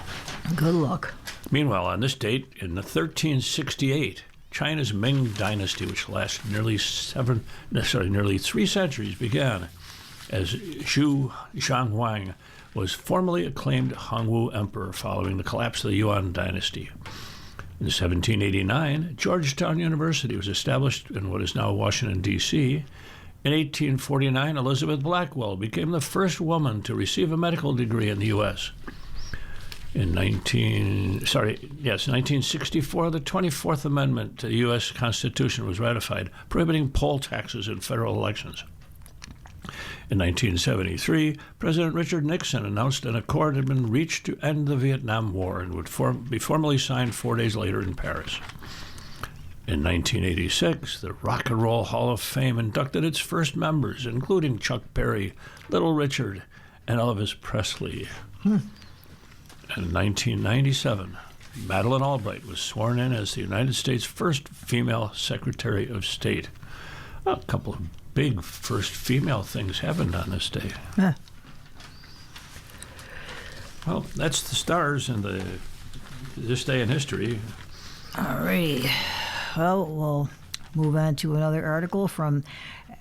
Good luck. Meanwhile, on this date, in 1368, China's Ming Dynasty, which lasted nearly 3 centuries, began as Zhu Xianghuang was formally acclaimed Hongwu Emperor following the collapse of the Yuan Dynasty. In 1789, Georgetown University was established in what is now Washington, D.C. In 1849, Elizabeth Blackwell became the first woman to receive a medical degree in the U.S. In 1964, the 24th Amendment to the U.S. Constitution was ratified, prohibiting poll taxes in federal elections. In 1973, President Richard Nixon announced an accord had been reached to end the Vietnam War and would be formally signed 4 days later in Paris. In 1986, the Rock and Roll Hall of Fame inducted its first members, including Chuck Berry, Little Richard, and Elvis Presley. In 1997, Madeleine Albright was sworn in as the United States' first female Secretary of State. A couple of big first female things happened on this day. Huh. Well, that's the stars and this day in history. All right. Well, we'll move on to another article from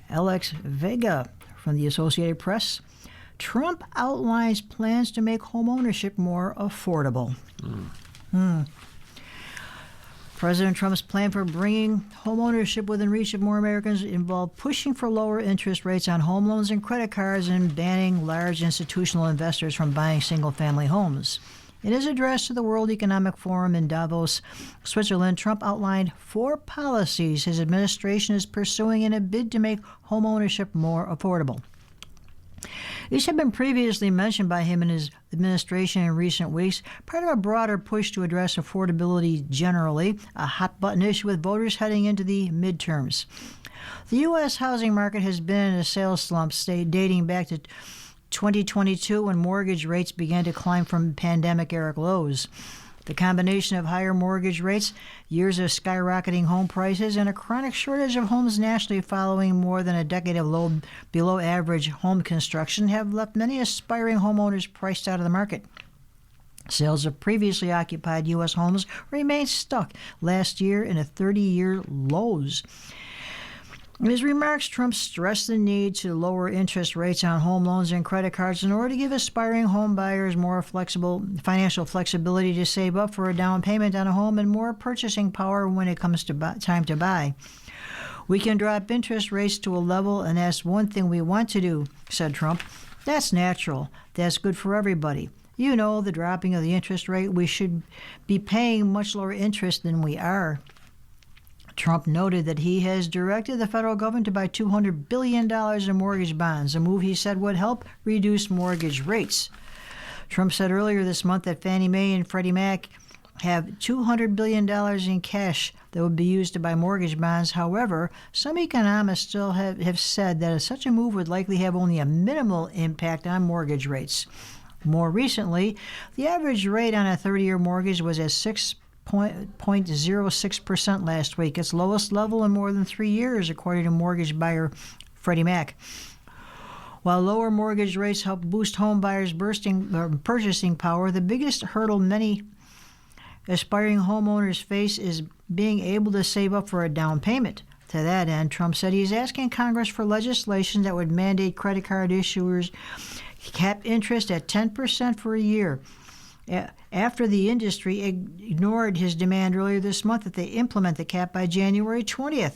Alex Vega from the Associated Press. Trump outlines plans to make homeownership more affordable. President Trump's plan for bringing homeownership within reach of more Americans involved pushing for lower interest rates on home loans and credit cards and banning large institutional investors from buying single-family homes. In his address to the World Economic Forum in Davos, Switzerland, Trump outlined 4 policies his administration is pursuing in a bid to make homeownership more affordable. These have been previously mentioned by him and his administration in recent weeks, part of a broader push to address affordability generally, a hot-button issue with voters heading into the midterms. The U.S. housing market has been in a sales slump dating back to 2022 when mortgage rates began to climb from pandemic-era lows. The combination of higher mortgage rates, years of skyrocketing home prices, and a chronic shortage of homes nationally following more than a decade of below-average home construction have left many aspiring homeowners priced out of the market. Sales of previously occupied U.S. homes remained stuck last year in a 30-year lows. In his remarks, Trump stressed the need to lower interest rates on home loans and credit cards in order to give aspiring home buyers more financial flexibility to save up for a down payment on a home and more purchasing power when it comes to time to buy. "We can drop interest rates to a level, and that's one thing we want to do," said Trump. That's natural. That's good for everybody. You know, the dropping of the interest rate, we should be paying much lower interest than we are. Trump noted that he has directed the federal government to buy $200 billion in mortgage bonds, a move he said would help reduce mortgage rates. Trump said earlier this month that Fannie Mae and Freddie Mac have $200 billion in cash that would be used to buy mortgage bonds. However, some economists still have said that such a move would likely have only a minimal impact on mortgage rates. More recently, the average rate on a 30-year mortgage was at 6.06% last week, its lowest level in more than 3 years, according to mortgage buyer Freddie Mac. While lower mortgage rates help boost home buyers' purchasing power, the biggest hurdle many aspiring homeowners face is being able to save up for a down payment. To that end, Trump said he's asking Congress for legislation that would mandate credit card issuers cap interest at 10% for a year. After the industry ignored his demand earlier this month that they implement the cap by January 20th.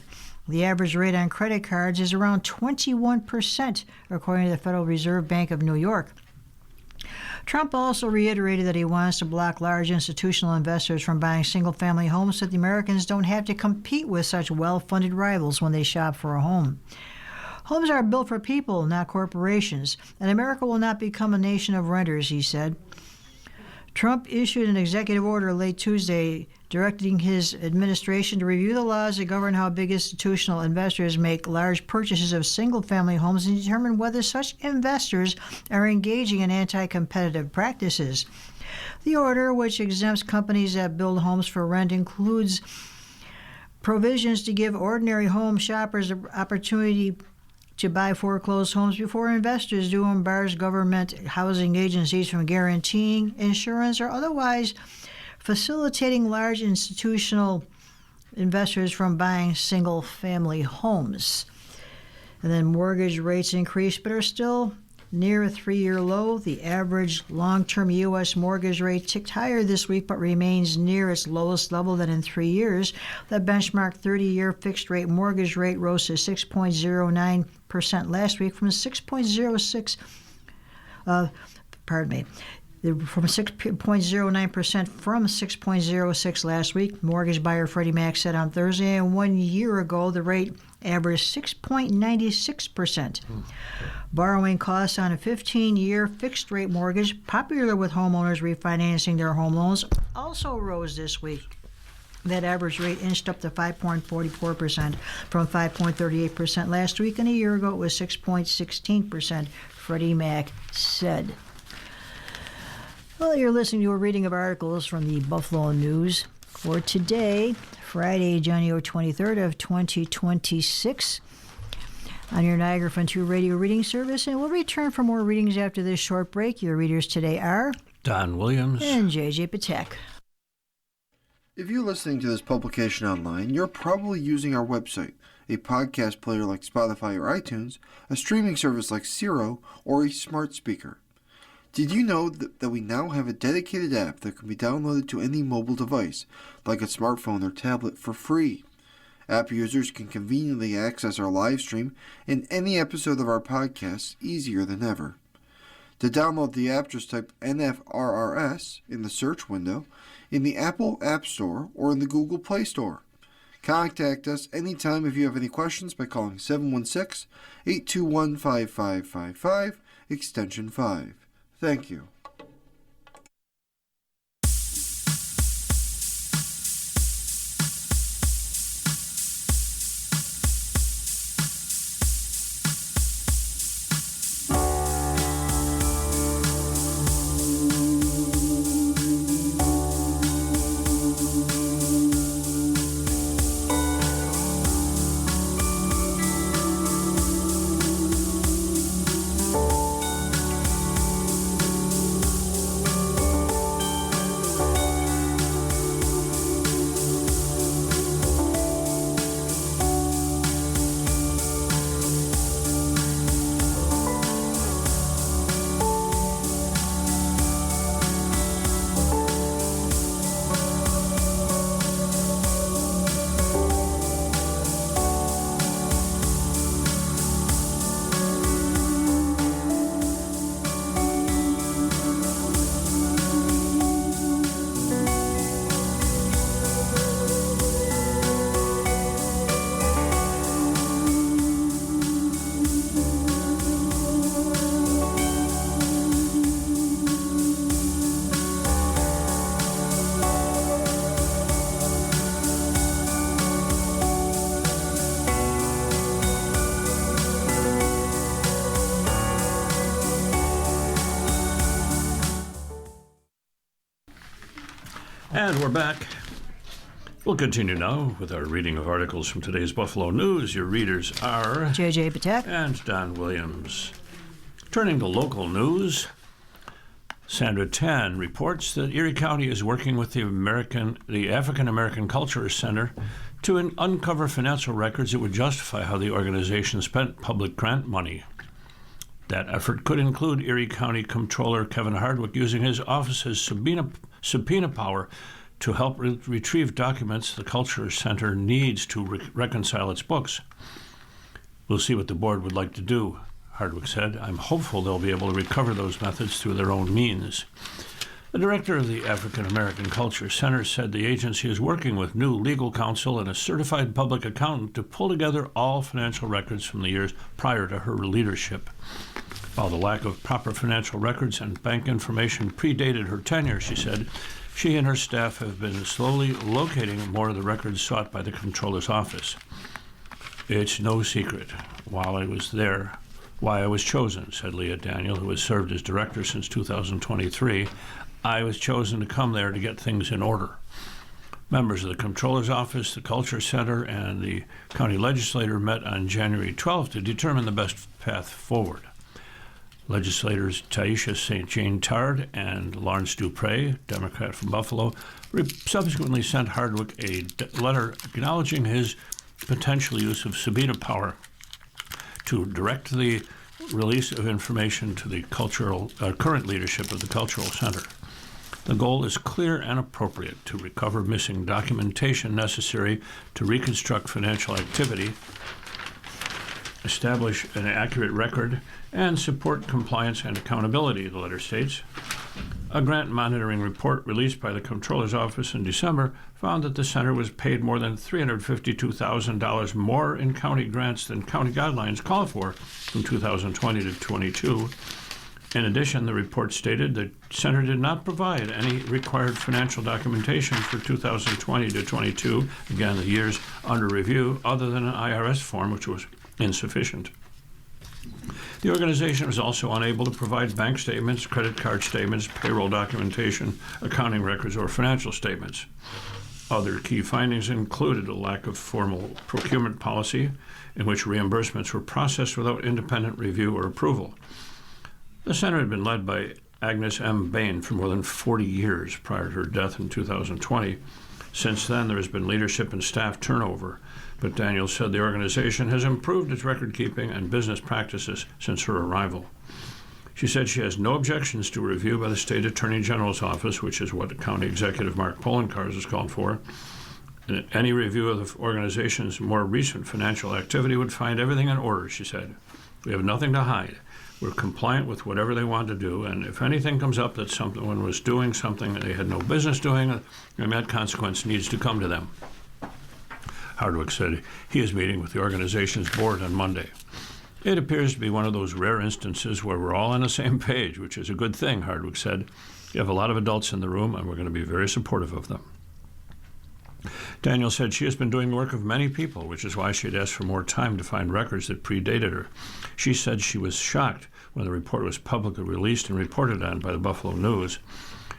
The average rate on credit cards is around 21%, according to the Federal Reserve Bank of New York. Trump also reiterated that he wants to block large institutional investors from buying single-family homes so that the Americans don't have to compete with such well-funded rivals when they shop for a home. Homes are built for people, not corporations, and America will not become a nation of renters, he said. Trump issued an executive order late Tuesday directing his administration to review the laws that govern how big institutional investors make large purchases of single-family homes and determine whether such investors are engaging in anti-competitive practices. The order, which exempts companies that build homes for rent, includes provisions to give ordinary home shoppers the opportunity to buy foreclosed homes before investors do, and bars government housing agencies from guaranteeing insurance or otherwise facilitating large institutional investors from buying single-family homes. And then mortgage rates increased but are still near a 3-year low. The average long-term U.S. mortgage rate ticked higher this week but remains near its lowest level than in 3 years. The benchmark 30-year fixed-rate mortgage rate rose to 6.09% last week from 6.06%. From 6.09% from 6.06 last week, mortgage buyer Freddie Mac said on Thursday, and 1 year ago the rate averaged 6.96%. Borrowing costs on a 15-year fixed-rate mortgage, popular with homeowners refinancing their home loans, also rose this week. That average rate inched up to 5.44% from 5.38% last week, and a year ago it was 6.16%, Freddie Mac said. Well, you're listening to a reading of articles from the Buffalo News for today, Friday, January 23rd of 2026, on your Niagara Frontier Radio reading service, and we'll return for more readings after this short break. Your readers today are Don Williams and JJ Patek. If you're listening to this publication online, you're probably using our website, a podcast player like Spotify or iTunes, a streaming service like Siro, or a smart speaker. Did you know that we now have a dedicated app that can be downloaded to any mobile device, like a smartphone or tablet, for free? App users can conveniently access our live stream and any episode of our podcast easier than ever. To download the app, just type NFRRS in the search window in the Apple App Store or in the Google Play Store. Contact us anytime if you have any questions by calling 716-821-5555, extension 5. Thank you. And we're back. We'll continue now with our reading of articles from today's Buffalo News. Your readers are J.J. Patek and Don Williams. Turning to local news, Sandra Tan reports that Erie County is working with the African American Culture Center to uncover financial records that would justify how the organization spent public grant money. That effort could include Erie County Comptroller Kevin Hardwick using his office's subpoena power to help retrieve documents the Culture Center needs to reconcile its books. We'll see what the board would like to do, Hardwick said. I'm hopeful they'll be able to recover those methods through their own means. The director of the African American Culture Center said the agency is working with new legal counsel and a certified public accountant to pull together all financial records from the years prior to her leadership. While the lack of proper financial records and bank information predated her tenure, she said, she and her staff have been slowly locating more of the records sought by the Comptroller's office. It's no secret why I was chosen, said Leah Daniel, who has served as director since 2023. I was chosen to come there to get things in order. Members of the Comptroller's Office, the Culture Center, and the county legislator met on January 12th to determine the best path forward. Legislators Taisha St. Jean Tard and Lawrence Dupre, Democrat from Buffalo, subsequently sent Hardwick a letter acknowledging his potential use of subpoena power to direct the release of information to the current leadership of the Cultural Center. The goal is clear and appropriate: to recover missing documentation necessary to reconstruct financial activity, establish an accurate record, and support compliance and accountability, the letter states. A grant monitoring report released by the Comptroller's Office in December found that the center was paid more than $352,000 more in county grants than county guidelines call for from 2020 to 22. In addition, the report stated the center did not provide any required financial documentation for 2020 to 22, again the years under review, other than an IRS form, which was insufficient. The organization was also unable to provide bank statements, credit card statements, payroll documentation, accounting records, or financial statements. Other key findings included a lack of formal procurement policy in which reimbursements were processed without independent review or approval. The center had been led by Agnes M. Bain for more than 40 years prior to her death in 2020. Since then, there has been leadership and staff turnover, but Daniel said the organization has improved its record-keeping and business practices since her arrival. She said she has no objections to review by the State Attorney General's office, which is what County Executive Mark Poloncarz has called for. Any review of the organization's more recent financial activity would find everything in order, she said. We have nothing to hide. We're compliant with whatever they want to do, and if anything comes up that someone was doing something that they had no business doing, then that consequence needs to come to them. Hardwick said he is meeting with the organization's board on Monday. It appears to be one of those rare instances where we're all on the same page, which is a good thing, Hardwick said. You have a lot of adults in the room, and we're going to be very supportive of them. Daniel said she has been doing the work of many people, which is why she had asked for more time to find records that predated her. She said she was shocked when the report was publicly released and reported on by the Buffalo News.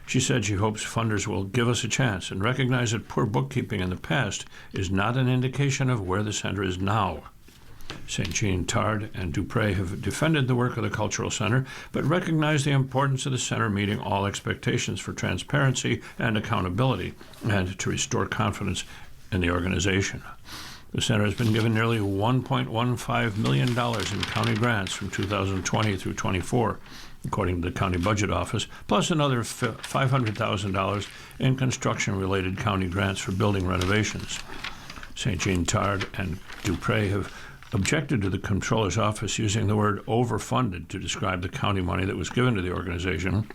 She said she hopes funders will give us a chance and recognize that poor bookkeeping in the past is not an indication of where the center is now. St. Jean Tard and Dupre have defended the work of the Cultural Center, but recognize the importance of the center meeting all expectations for transparency and accountability and to restore confidence in the organization. The center has been given nearly $1.15 million in county grants from 2020 through 24, according to the County Budget Office, plus another $500,000 in construction-related county grants for building renovations. St. Jean Tard and Dupre have objected to the Comptroller's Office using the word overfunded to describe the county money that was given to the organization.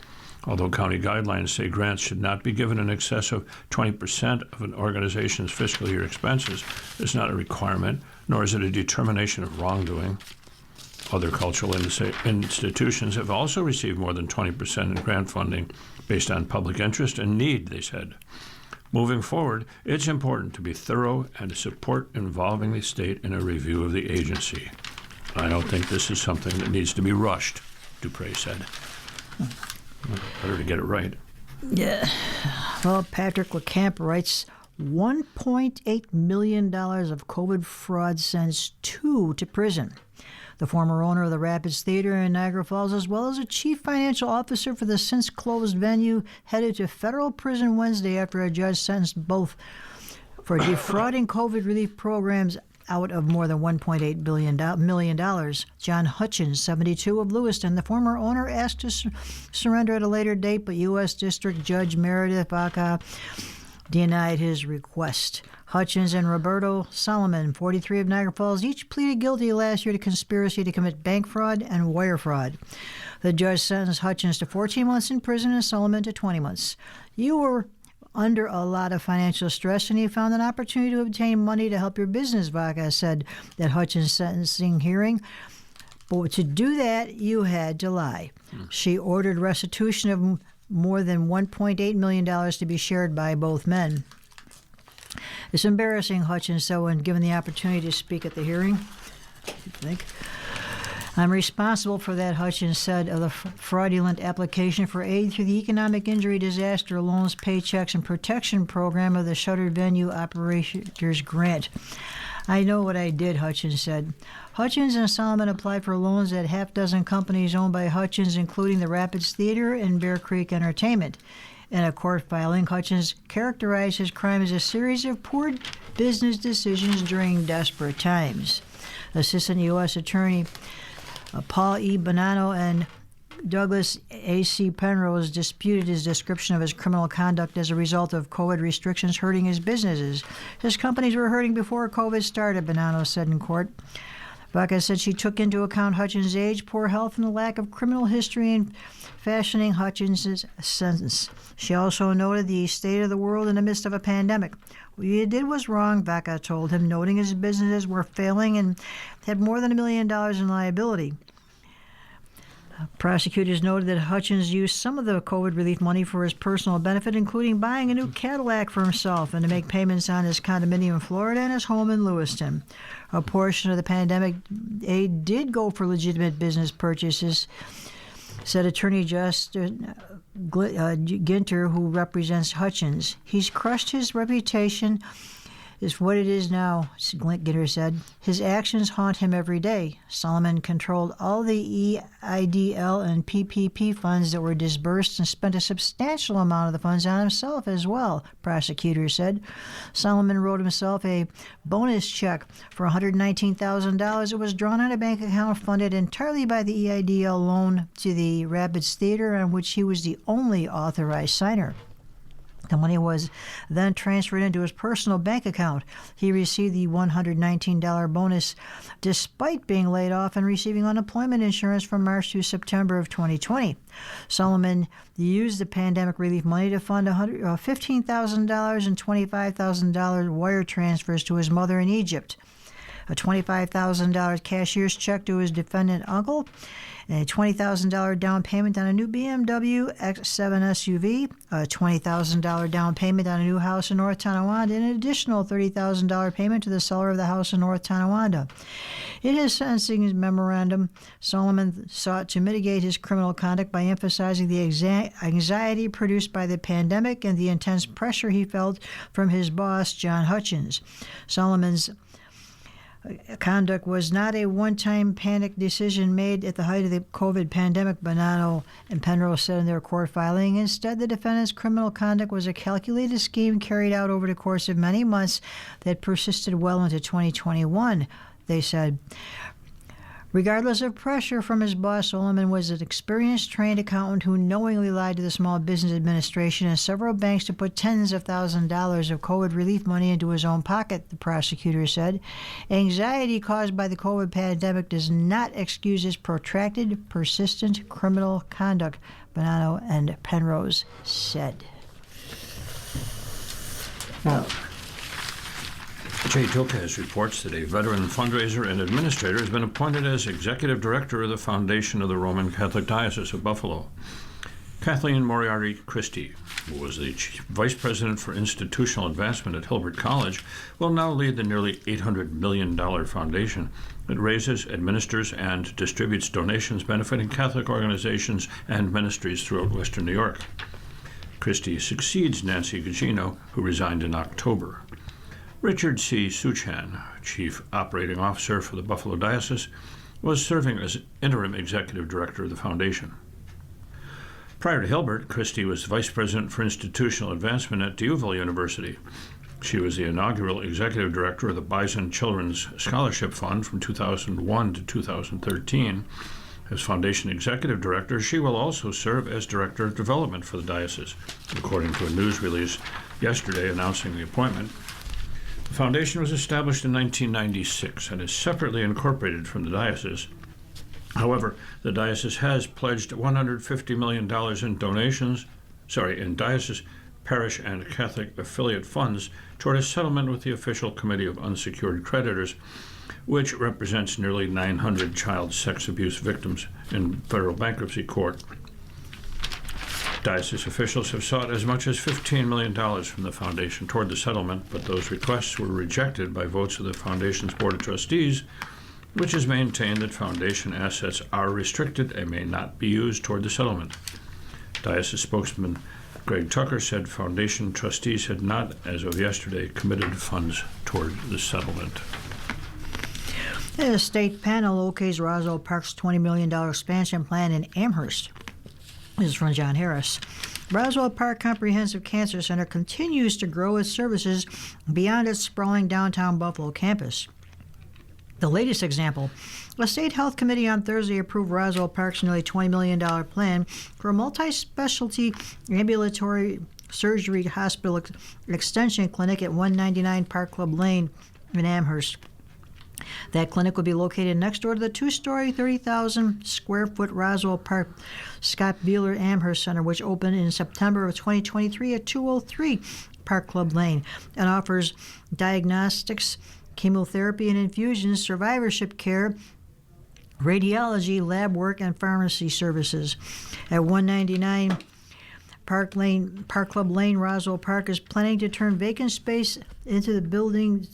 Although county guidelines say grants should not be given in excess of 20% of an organization's fiscal year expenses, it's not a requirement, nor is it a determination of wrongdoing. Other cultural institutions have also received more than 20% in grant funding based on public interest and need, they said. Moving forward, it's important to be thorough and to support involving the state in a review of the agency. I don't think this is something that needs to be rushed, Dupre said. Better to get it right. Yeah. Well, Patrick LeCamp writes $1.8 million of COVID fraud sends two to prison. The former owner of the Rapids Theater in Niagara Falls, as well as a chief financial officer for the since-closed venue, headed to federal prison Wednesday after a judge sentenced both for defrauding COVID relief programs out of more than $1.8 million. John Hutchins, 72, of Lewiston, the former owner, asked to surrender at a later date, but U.S. District Judge Meredith Baca denied his request. Hutchins and Roberto Solomon, 43, of Niagara Falls, each pleaded guilty last year to conspiracy to commit bank fraud and wire fraud. The judge sentenced Hutchins to 14 months in prison and Solomon to 20 months. You were under a lot of financial stress, and you found an opportunity to obtain money to help your business, Vaca said at Hutchins' sentencing hearing. But to do that, you had to lie. She ordered restitution of more than $1.8 million to be shared by both men. It's embarrassing, Hutchins said when given the opportunity to speak at the hearing. You think? I'm responsible for that, Hutchins said of the fraudulent application for aid through the Economic Injury Disaster Loans, Paychecks, and Protection Program of the Shuttered Venue Operators Grant. I know what I did, Hutchins said. Hutchins and Solomon applied for loans at half dozen companies owned by Hutchins, including the Rapids Theater and Bear Creek Entertainment. In a court filing, Hutchins characterized his crime as a series of poor business decisions during desperate times. Assistant U.S. Attorney Paul E. Bonanno and Douglas A.C. Penrose disputed his description of his criminal conduct as a result of COVID restrictions hurting his businesses. His companies were hurting before COVID started, Bonanno said in court. Vaca said she took into account Hutchins' age, poor health, and the lack of criminal history in fashioning Hutchins' sentence. She also noted the state of the world in the midst of a pandemic. What you did was wrong, Vaca told him, noting his businesses were failing and had more than $1 million in liability. Prosecutors noted that Hutchins used some of the COVID relief money for his personal benefit, including buying a new Cadillac for himself and to make payments on his condominium in Florida and his home in Lewiston. A portion of the pandemic aid did go for legitimate business purchases, said Attorney Justin Ginter, who represents Hutchins. He's crushed his reputation, is what it is now, Ginter said. His actions haunt him every day. Solomon controlled all the EIDL and PPP funds that were disbursed and spent a substantial amount of the funds on himself as well, prosecutors said. Solomon wrote himself a bonus check for $119,000. It was drawn on a bank account funded entirely by the EIDL loan to the Rapids Theater, on which he was the only authorized signer. The money was then transferred into his personal bank account. He received the $119 bonus despite being laid off and receiving unemployment insurance from March to September of 2020. Solomon used the pandemic relief money to fund $15,000 and $25,000 wire transfers to his mother in Egypt, a $25,000 cashier's check to his defendant uncle, a $20,000 down payment on a new BMW X7 SUV, a $20,000 down payment on a new house in North Tonawanda, and an additional $30,000 payment to the seller of the house in North Tonawanda. In his sentencing memorandum, Solomon sought to mitigate his criminal conduct by emphasizing the anxiety produced by the pandemic and the intense pressure he felt from his boss, John Hutchins. Solomon's conduct was not a one-time panic decision made at the height of the COVID pandemic, Bonanno and Penrose said in their court filing. Instead, the defendant's criminal conduct was a calculated scheme carried out over the course of many months that persisted well into 2021, they said. Regardless of pressure from his boss, Solomon was an experienced, trained accountant who knowingly lied to the Small Business Administration and several banks to put tens of thousands of dollars of COVID relief money into his own pocket, the prosecutor said. Anxiety caused by the COVID pandemic does not excuse his protracted, persistent criminal conduct, Bonanno and Penrose said. Well, Jay Tokaz reports that a veteran fundraiser and administrator has been appointed as executive director of the Foundation of the Roman Catholic Diocese of Buffalo. Kathleen Moriarty Christie, who was the vice president for institutional advancement at Hilbert College, will now lead the nearly $800 million foundation that raises, administers, and distributes donations benefiting Catholic organizations and ministries throughout Western New York. Christie succeeds Nancy Gugino, who resigned in October. Richard C. Suchan, Chief Operating Officer for the Buffalo Diocese, was serving as interim executive director of the foundation. Prior to Hilbert, Christie was vice president for institutional advancement at DeAuville University. She was the inaugural executive director of the Bison Children's Scholarship Fund from 2001 to 2013. As foundation executive director, she will also serve as director of development for the diocese, according to a news release yesterday announcing the appointment. The foundation was established in 1996 and is separately incorporated from the diocese. However, the diocese has pledged $150 million in donations, in diocese, parish, and Catholic affiliate funds toward a settlement with the official committee of unsecured creditors, which represents nearly 900 child sex abuse victims in federal bankruptcy court. Diocese officials have sought as much as $15 million from the foundation toward the settlement, but those requests were rejected by votes of the foundation's Board of Trustees, which has maintained that foundation assets are restricted and may not be used toward the settlement. Diocese spokesman Greg Tucker said foundation trustees had not, as of yesterday, committed funds toward the settlement. The state panel okays Roswell Park's $20 million expansion plan in Amherst. This is from John Harris. Roswell Park Comprehensive Cancer Center continues to grow its services beyond its sprawling downtown Buffalo campus. The latest example, a state health committee on Thursday approved Roswell Park's nearly $20 million plan for a multi-specialty ambulatory surgery hospital extension clinic at 199 Park Club Lane in Amherst. That clinic will be located next door to the two-story, 30,000-square-foot Roswell Park Scott Beeler Amherst Center, which opened in September of 2023 at 203 Park Club Lane and offers diagnostics, chemotherapy and infusions, survivorship care, radiology, lab work, and pharmacy services. At 199 Park Club Lane, Roswell Park is planning to turn vacant space into the building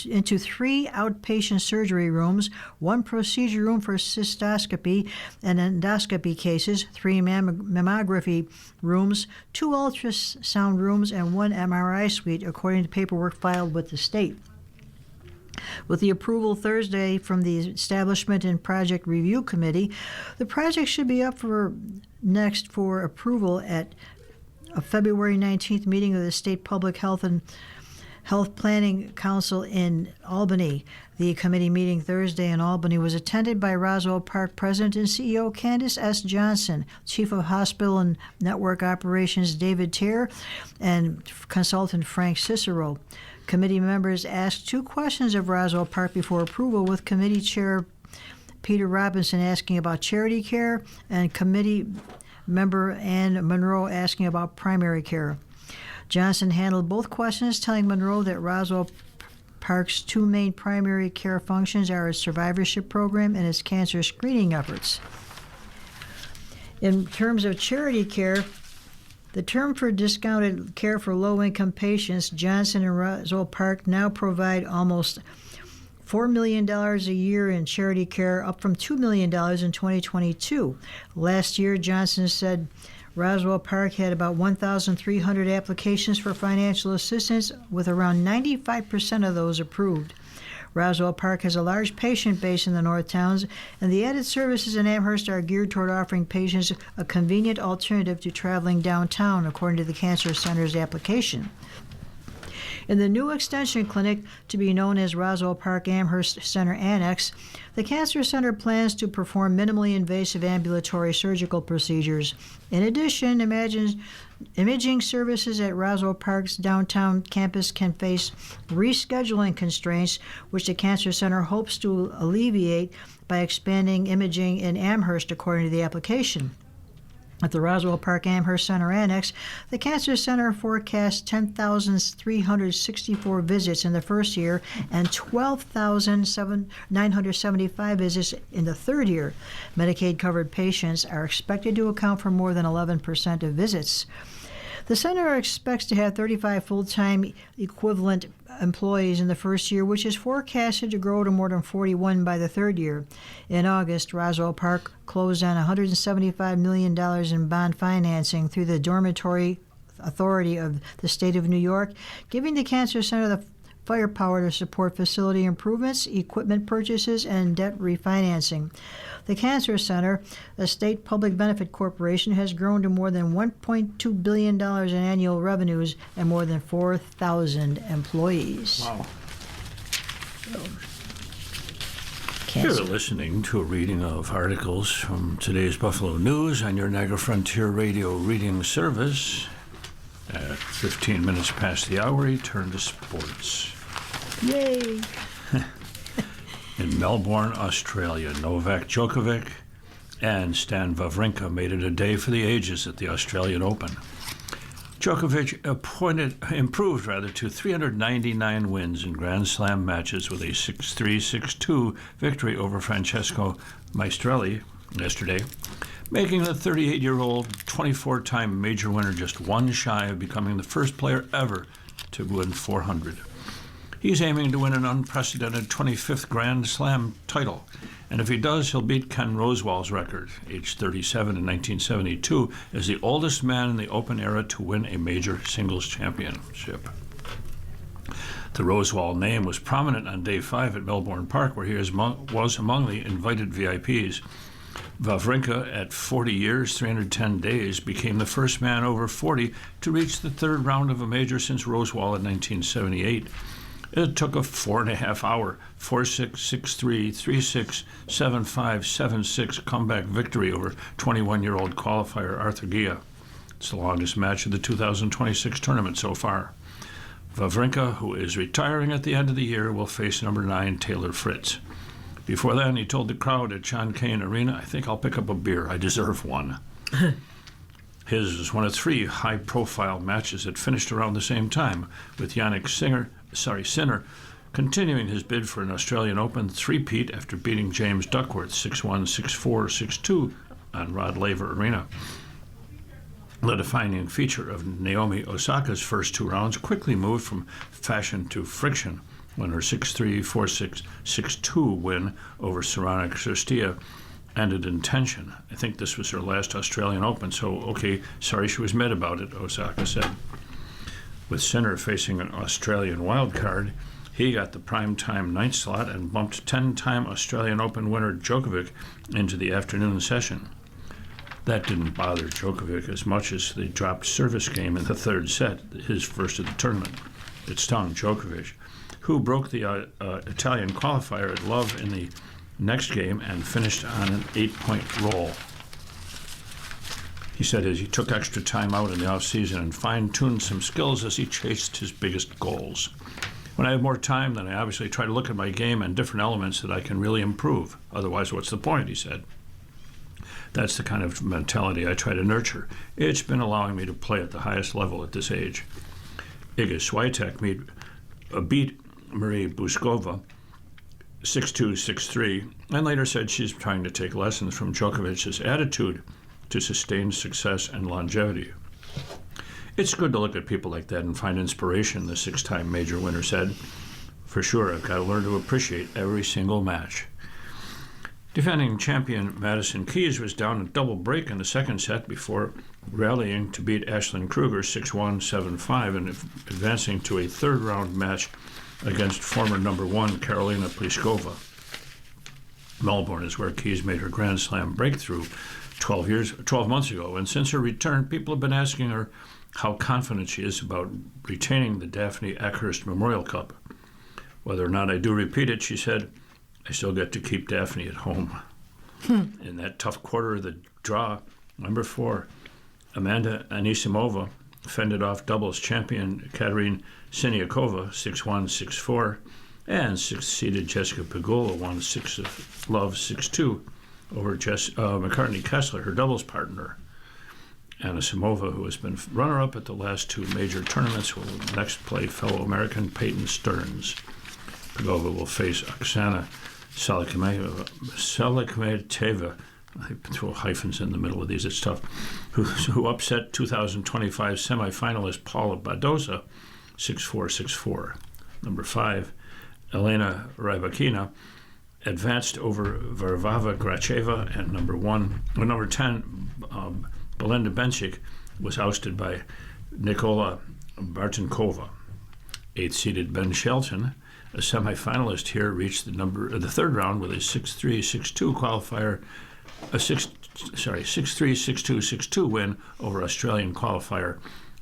into three outpatient surgery rooms, one procedure room for cystoscopy and endoscopy cases, three mammography rooms, two ultrasound rooms, and one MRI suite, according to paperwork filed with the state. With the approval Thursday from the Establishment and Project Review Committee, the project should be up for approval at a February 19th meeting of the State Public Health and Health Planning Council in Albany. The committee meeting Thursday in Albany was attended by Roswell Park President and CEO Candace S. Johnson, Chief of Hospital and Network Operations David Terr, and consultant Frank Cicero. Committee members asked two questions of Roswell Park before approval, with Committee Chair Peter Robinson asking about charity care and Committee Member Ann Monroe asking about primary care. Johnson handled both questions, telling Monroe that Roswell Park's two main primary care functions are its survivorship program and its cancer screening efforts. In terms of charity care, the term for discounted care for low-income patients, Johnson and Roswell Park now provide almost $4 million a year in charity care, up from $2 million in 2022. Last year, Johnson said Roswell Park had about 1,300 applications for financial assistance, with around 95% of those approved. Roswell Park has a large patient base in the North Towns, and the added services in Amherst are geared toward offering patients a convenient alternative to traveling downtown, according to the Cancer Center's application. In the new extension clinic, to be known as Roswell Park Amherst Center Annex, the Cancer Center plans to perform minimally invasive ambulatory surgical procedures. In addition, imaging services at Roswell Park's downtown campus can face rescheduling constraints, which the Cancer Center hopes to alleviate by expanding imaging in Amherst, according to the application. At the Roswell Park Amherst Center Annex, the Cancer Center forecasts 10,364 visits in the first year and 12,975 visits in the third year. Medicaid-covered patients are expected to account for more than 11% of visits. The center expects to have 35 full-time equivalent employees in the first year, which is forecasted to grow to more than 41 by the third year. In August, Roswell Park closed on $175 million in bond financing through the Dormitory Authority of the State of New York, giving the Cancer Center the firepower to support facility improvements, equipment purchases, and debt refinancing. The Cancer Center, a state public benefit corporation, has grown to more than $1.2 billion in annual revenues and more than 4,000 employees. Wow. Cancer. You're listening to a reading of articles from today's Buffalo News on your Niagara Frontier Radio reading service. At 15 minutes past the hour, we turn to sports. Yay! In Melbourne, Australia, Novak Djokovic and Stan Wawrinka made it a day for the ages at the Australian Open. Djokovic improved to 399 wins in Grand Slam matches with a 6-3, 6-2 victory over Francesco Maestrelli yesterday, making the 38-year-old 24-time major winner just one shy of becoming the first player ever to win 400. He's aiming to win an unprecedented 25th Grand Slam title, and if he does, he'll beat Ken Rosewall's record, aged 37 in 1972, as the oldest man in the Open era to win a major singles championship. The Rosewall name was prominent on Day 5 at Melbourne Park, where he was among the invited VIPs. Wawrinka, at 40 years, 310 days, became the first man over 40 to reach the third round of a major since Rosewall in 1978. It took a 4.5-hour, 4-6, 6-3, 3-6, 7-5, 7-6 comeback victory over 21-year-old qualifier Arthur Gia. It's the longest match of the 2026 tournament so far. Wawrinka, who is retiring at the end of the year, will face number 9 Taylor Fritz. Before then, he told the crowd at John Cain Arena, "I think I'll pick up a beer. I deserve one." His was one of 3 high-profile matches that finished around the same time, with Jannik Sinner continuing his bid for an Australian Open three-peat after beating James Duckworth 6-1, 6-4, 6-2 on Rod Laver Arena. The defining feature of Naomi Osaka's first 2 rounds quickly moved from fashion to friction when her 6-3, 4-6, 6-2 win over Sorana Cîrstea ended in tension. "I think this was her last Australian Open, so okay, sorry she was mad about it," Osaka said. With Sinner facing an Australian wildcard, he got the prime-time 9th slot and bumped 10-time Australian Open winner Djokovic into the afternoon session. That didn't bother Djokovic as much as the dropped service game in the third set, his first of the tournament. It stung Djokovic, who broke the Italian qualifier at Love in the next game and finished on an 8-point roll. He said as he took extra time out in the off-season and fine-tuned some skills as he chased his biggest goals. "When I have more time, then I obviously try to look at my game and different elements that I can really improve. Otherwise, what's the point?" he said. "That's the kind of mentality I try to nurture. It's been allowing me to play at the highest level at this age." Iga Swiatek beat Marie Buskova 6-2, 6-3, and later said she's trying to take lessons from Djokovic's attitude to sustained success and longevity. "It's good to look at people like that and find inspiration," the 6-time major winner said. "For sure, I've got to learn to appreciate every single match." Defending champion Madison Keys was down a double break in the second set before rallying to beat Ashlyn Kruger 6-1, 7-5 and advancing to a third-round match against former number 1 Karolina Pliskova. Melbourne is where Keys made her Grand Slam breakthrough 12 months ago, and since her return, people have been asking her how confident she is about retaining the Daphne Ackhurst Memorial Cup. "Whether or not I do repeat it," she said, "I still get to keep Daphne at home." In that tough quarter of the draw, number 4, Amanda Anisimova fended off doubles champion Katerina Siniakova 6-1, 6-4, and 6th-seeded Jessica Pegula won 6 of love 6-2 over McCartney Kessler, her doubles partner. Anisimova, who has been runner-up at the last 2 major tournaments, will next play fellow American Peyton Stearns. Pegula will face Oksana Salikhmeteva I throw hyphens in the middle of these, it's tough, who upset 2025 semifinalist Paula Badoza 6-4, 6-4. Number 5, Elena Rybakina advanced over Varvara Gracheva, and number 10, Belinda Bencic was ousted by Nikola Bartenkova. 8th-seeded Ben Shelton, a semifinalist here, reached the third round with a 6-3, 6-2 qualifier, a 6-3, 6-2, 6-2 win over Australian qualifier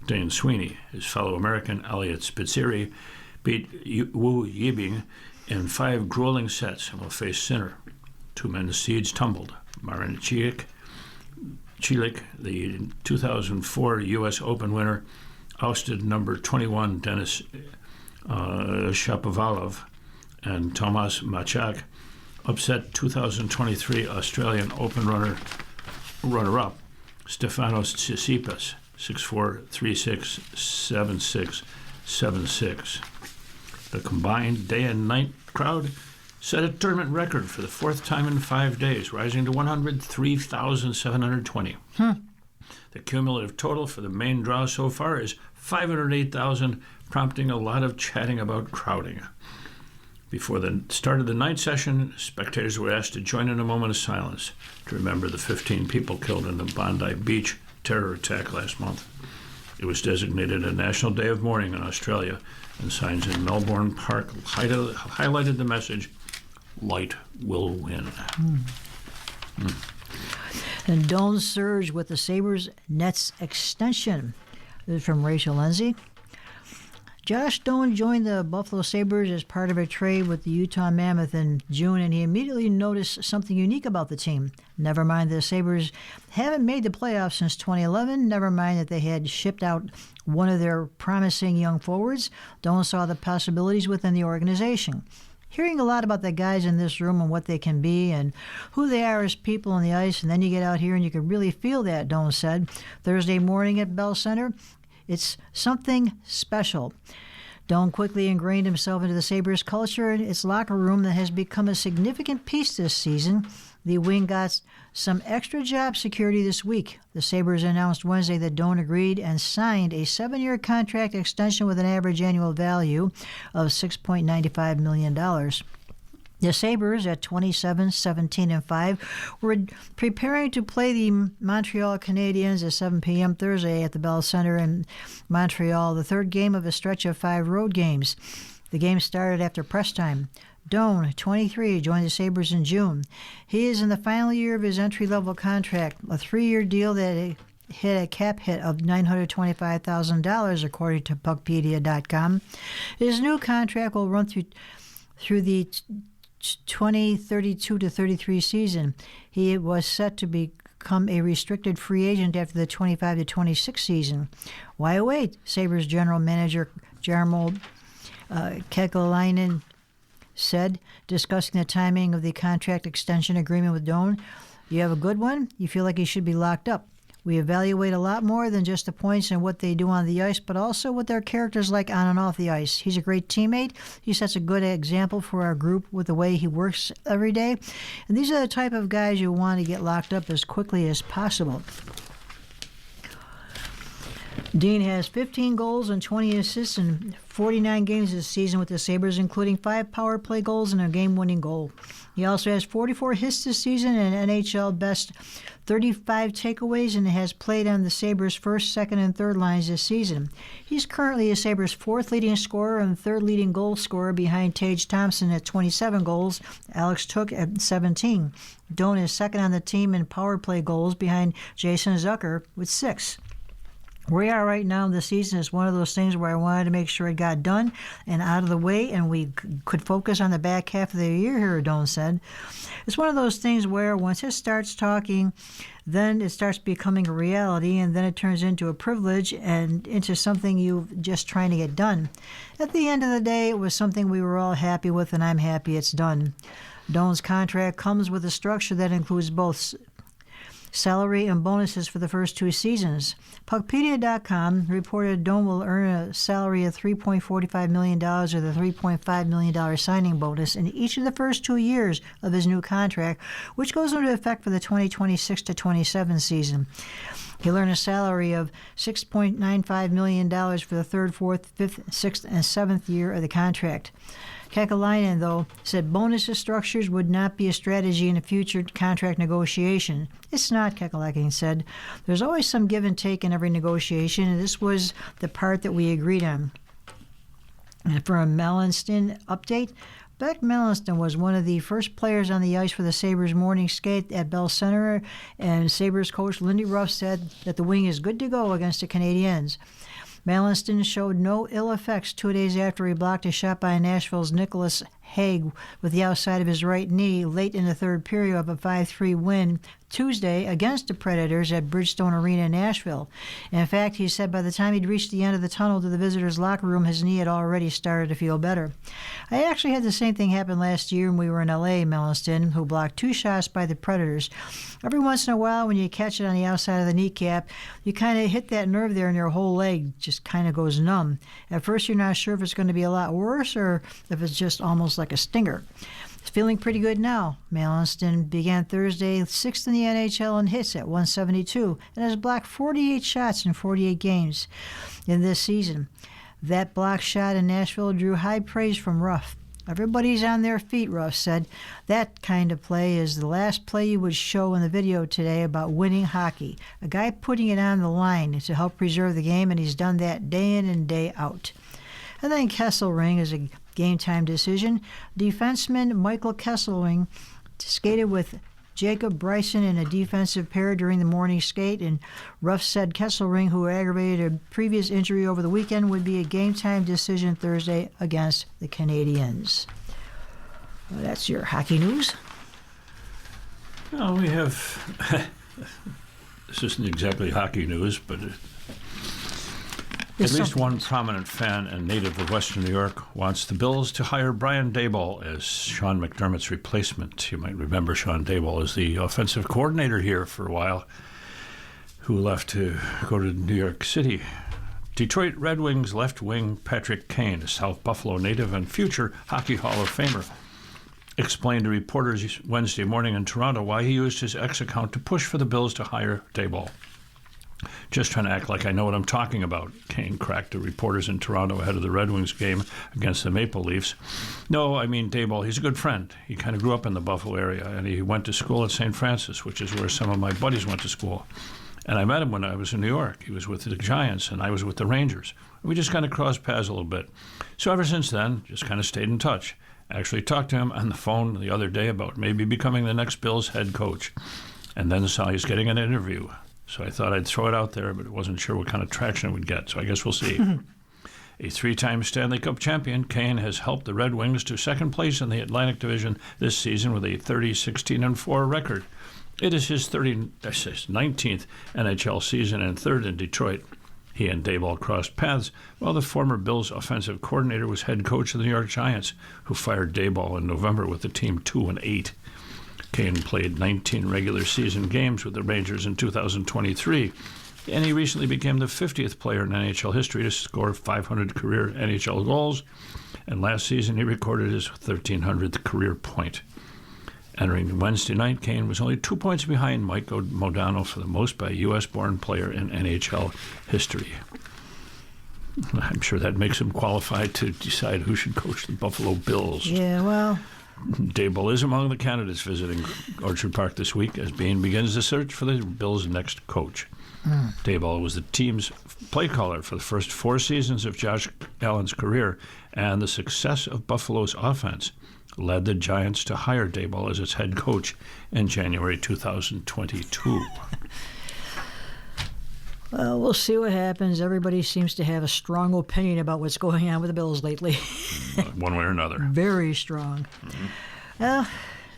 Dane Sweeney. His fellow American Elliot Spitzeri beat Wu Yibing in 5 grueling sets and will face Sinner. 2 men's seeds tumbled. Marin Cilic, the 2004 U.S. Open winner, ousted number 21 Denis Shapovalov, and Tomas Machak upset 2023 Australian Open runner-up Stefanos Tsitsipas 6-4, 3-6, 7-6, 7-6. The combined day and night crowd set a tournament record for the 4th time in 5 days, rising to 103,720. The cumulative total for the main draw so far is 508,000, prompting a lot of chatting about crowding. Before the start of the night session, spectators were asked to join in a moment of silence to remember the 15 people killed in the Bondi Beach terror attack last month. It was designated a National Day of Mourning in Australia, and signs in Melbourne Park highlighted the message, "Light will win." And Doan surge with the Sabres Nets extension. This is from Rachel Lindsay. Josh Doan joined the Buffalo Sabres as part of a trade with the Utah Mammoth in June, and he immediately noticed something unique about the team. Never mind the Sabres haven't made the playoffs since 2011. Never mind that they had shipped out one of their promising young forwards. Doan saw the possibilities within the organization. Hearing a lot about the guys in this room and what they can be and who they are as people on the ice, and then you get out here and you can really feel that, Doan said. Thursday morning at Bell Center, it's something special. Doan quickly ingrained himself into the Sabres culture and its locker room that has become a significant piece this season. The wing got some extra job security this week. The Sabres announced Wednesday that Doan agreed and signed a 7-year contract extension with an average annual value of $6.95 million. The Sabres, at 27, 17, and 5, were preparing to play the Montreal Canadiens at 7 p.m. Thursday at the Bell Center in Montreal, the third game of a stretch of 5 road games. The game started after press time. Doan, 23, joined the Sabres in June. He is in the final year of his entry-level contract, a 3-year deal that hit a cap hit of $925,000, according to Puckpedia.com. His new contract will run through the 2032-33 season. He was set to become a restricted free agent after the 25-26 season. Why wait? Sabres general manager Jarmo Kekalainen said, discussing the timing of the contract extension agreement with Doan. You have a good one? You feel like he should be locked up. We evaluate a lot more than just the points and what they do on the ice, but also what their character's like on and off the ice. He's a great teammate. He sets a good example for our group with the way he works every day. And these are the type of guys you want to get locked up as quickly as possible. Dean has 15 goals and 20 assists in 49 games this season with the Sabres, including 5 power play goals and a game-winning goal. He also has 44 hits this season and NHL best 35 takeaways, and has played on the Sabres' first, second, and third lines this season. He's currently the Sabres' 4th leading scorer and 3rd leading goal scorer behind Tage Thompson at 27 goals, Alex Took at 17. Doan is second on the team in power play goals behind Jason Zucker with 6. Where we are right now in the season is one of those things where I wanted to make sure it got done and out of the way, and we could focus on the back half of the year here, Doan said. It's one of those things where once it starts talking, then it starts becoming a reality, and then it turns into a privilege and into something you're just trying to get done. At the end of the day, it was something we were all happy with, and I'm happy it's done. Doan's contract comes with a structure that includes both salary and bonuses for the first 2 seasons. Puckpedia.com reported Doan will earn a salary of $3.45 million or the $3.5 million signing bonus in each of the first 2 years of his new contract, which goes into effect for the 2026 to 27 season. He'll earn a salary of $6.95 million for the 3rd, 4th, 5th, 6th, and 7th year of the contract. Kekalainen, though, said bonus structures would not be a strategy in a future contract negotiation. It's not, Kekalainen said. There's always some give and take in every negotiation, and this was the part that we agreed on. And for a Mellanston update, Beck Mellanston was one of the first players on the ice for the Sabres morning skate at Bell Center, and Sabres coach Lindy Ruff said that the wing is good to go against the Canadiens. Mellanston showed no ill effects 2 days after he blocked a shot by Nashville's Nicholas Hague with the outside of his right knee late in the 3rd period of a 5-3 win Tuesday against the Predators at Bridgestone Arena in Nashville. In fact, he said by the time he'd reached the end of the tunnel to the visitors' locker room, his knee had already started to feel better. I actually had the same thing happen last year when we were in L.A., Mellanston, who blocked 2 shots by the Predators. Every once in a while, when you catch it on the outside of the kneecap, you kind of hit that nerve there and your whole leg just kind of goes numb. At first, you're not sure if it's going to be a lot worse or if it's just almost like a stinger. He's feeling pretty good now. Mellanston began Thursday 6th in the NHL in hits at 172 and has blocked 48 shots in 48 games in this season. That block shot in Nashville drew high praise from Ruff. Everybody's on their feet, Ruff said. That kind of play is the last play you would show in the video today about winning hockey. A guy putting it on the line to help preserve the game, and he's done that day in and day out. And then Kesselring is a game-time decision. Defenseman Michael Kesselring skated with Jacob Bryson in a defensive pair during the morning skate, and Ruff said Kesselring, who aggravated a previous injury over the weekend, would be a game-time decision Thursday against the Canadiens. Well, that's your hockey news. Well, we have... This isn't exactly hockey news, but... At least one prominent fan and native of Western New York wants the Bills to hire Brian Daboll as Sean McDermott's replacement. You might remember Sean Daboll as the offensive coordinator here for a while, who left to go to New York City. Detroit Red Wings left wing Patrick Kane, a South Buffalo native and future Hockey Hall of Famer, explained to reporters Wednesday morning in Toronto why he used his X account to push for the Bills to hire Daboll. Just trying to act like I know what I'm talking about, Kane cracked to reporters in Toronto ahead of the Red Wings game against the Maple Leafs. No, I mean Daboll, he's a good friend. He kind of grew up in the Buffalo area, and he went to school at St. Francis, which is where some of my buddies went to school. And I met him when I was in New York. He was with the Giants, and I was with the Rangers. We just kind of crossed paths a little bit. So ever since then, just kind of stayed in touch. I actually talked to him on the phone the other day about maybe becoming the next Bills head coach, and then saw he's getting an interview. So I thought I'd throw it out there, but I wasn't sure what kind of traction it would get, so I guess we'll see. A 3-time Stanley Cup champion, Kane has helped the Red Wings to second place in the Atlantic Division this season with a 30-16-4 record. It is his 19th NHL season and 3rd in Detroit. He and Daboll crossed paths while the former Bills offensive coordinator was head coach of the New York Giants, who fired Daboll in November with the team 2-8. Kane played 19 regular season games with the Rangers in 2023, and he recently became the 50th player in NHL history to score 500 career NHL goals, and last season he recorded his 1,300th career point. Entering Wednesday night, Kane was only 2 points behind Mike Modano for the most by a U.S.-born player in NHL history. I'm sure that makes him qualified to decide who should coach the Buffalo Bills. Yeah, well... Daboll is among the candidates visiting Orchard Park this week as Bain begins the search for the Bills' next coach. Daboll was the team's play caller for the first 4 seasons of Josh Allen's career, and the success of Buffalo's offense led the Giants to hire Daboll as its head coach in January 2022. Well, we'll see what happens. Everybody seems to have a strong opinion about what's going on with the Bills lately. One way or another. Very strong.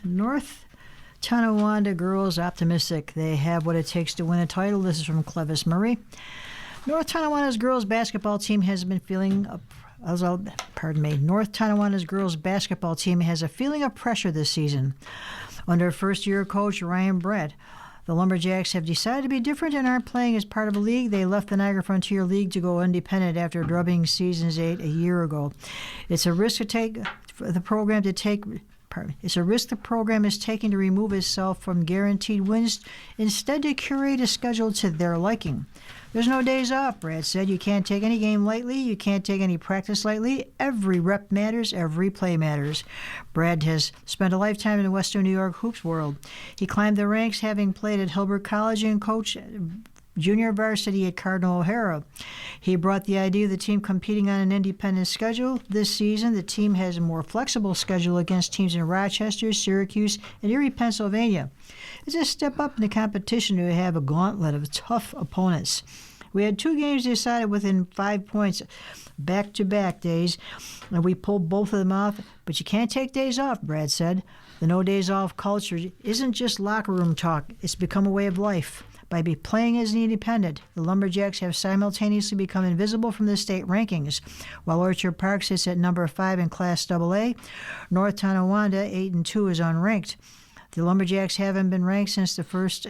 North Tonawanda girls optimistic. They have what it takes to win a title. This is from Clevis Murray. North Tonawanda's girls basketball team has been feeling North Tonawanda's girls basketball team has a feeling of pressure this season. Under first-year coach Ryan Brett, The Lumberjacks have decided to be different and aren't playing as part of a league. They left the Niagara Frontier League to go independent after drubbing Seasons 8 a year ago. It's a risk the program is taking to remove itself from guaranteed wins, instead to curate a schedule to their liking. There's no days off, Brad said. You can't take any game lightly. You can't take any practice lightly. Every rep matters. Every play matters. Brad has spent a lifetime in the Western New York hoops world. He climbed the ranks, having played at Hilbert College and coached junior varsity at Cardinal O'Hara. He brought the idea of the team competing on an independent schedule. This season, the team has a more flexible schedule against teams in Rochester, Syracuse, and Erie, Pennsylvania. It's a step up in the competition to have a gauntlet of tough opponents. We had 2 games decided within 5 points back-to-back days, and we pulled both of them off. But you can't take days off, Brad said. The no days off culture isn't just locker room talk. It's become a way of life. By playing as an independent, the Lumberjacks have simultaneously become invisible from the state rankings. While Orchard Park sits at number 5 in Class AA, North Tonawanda, 8-2, is unranked. The Lumberjacks haven't been ranked since the first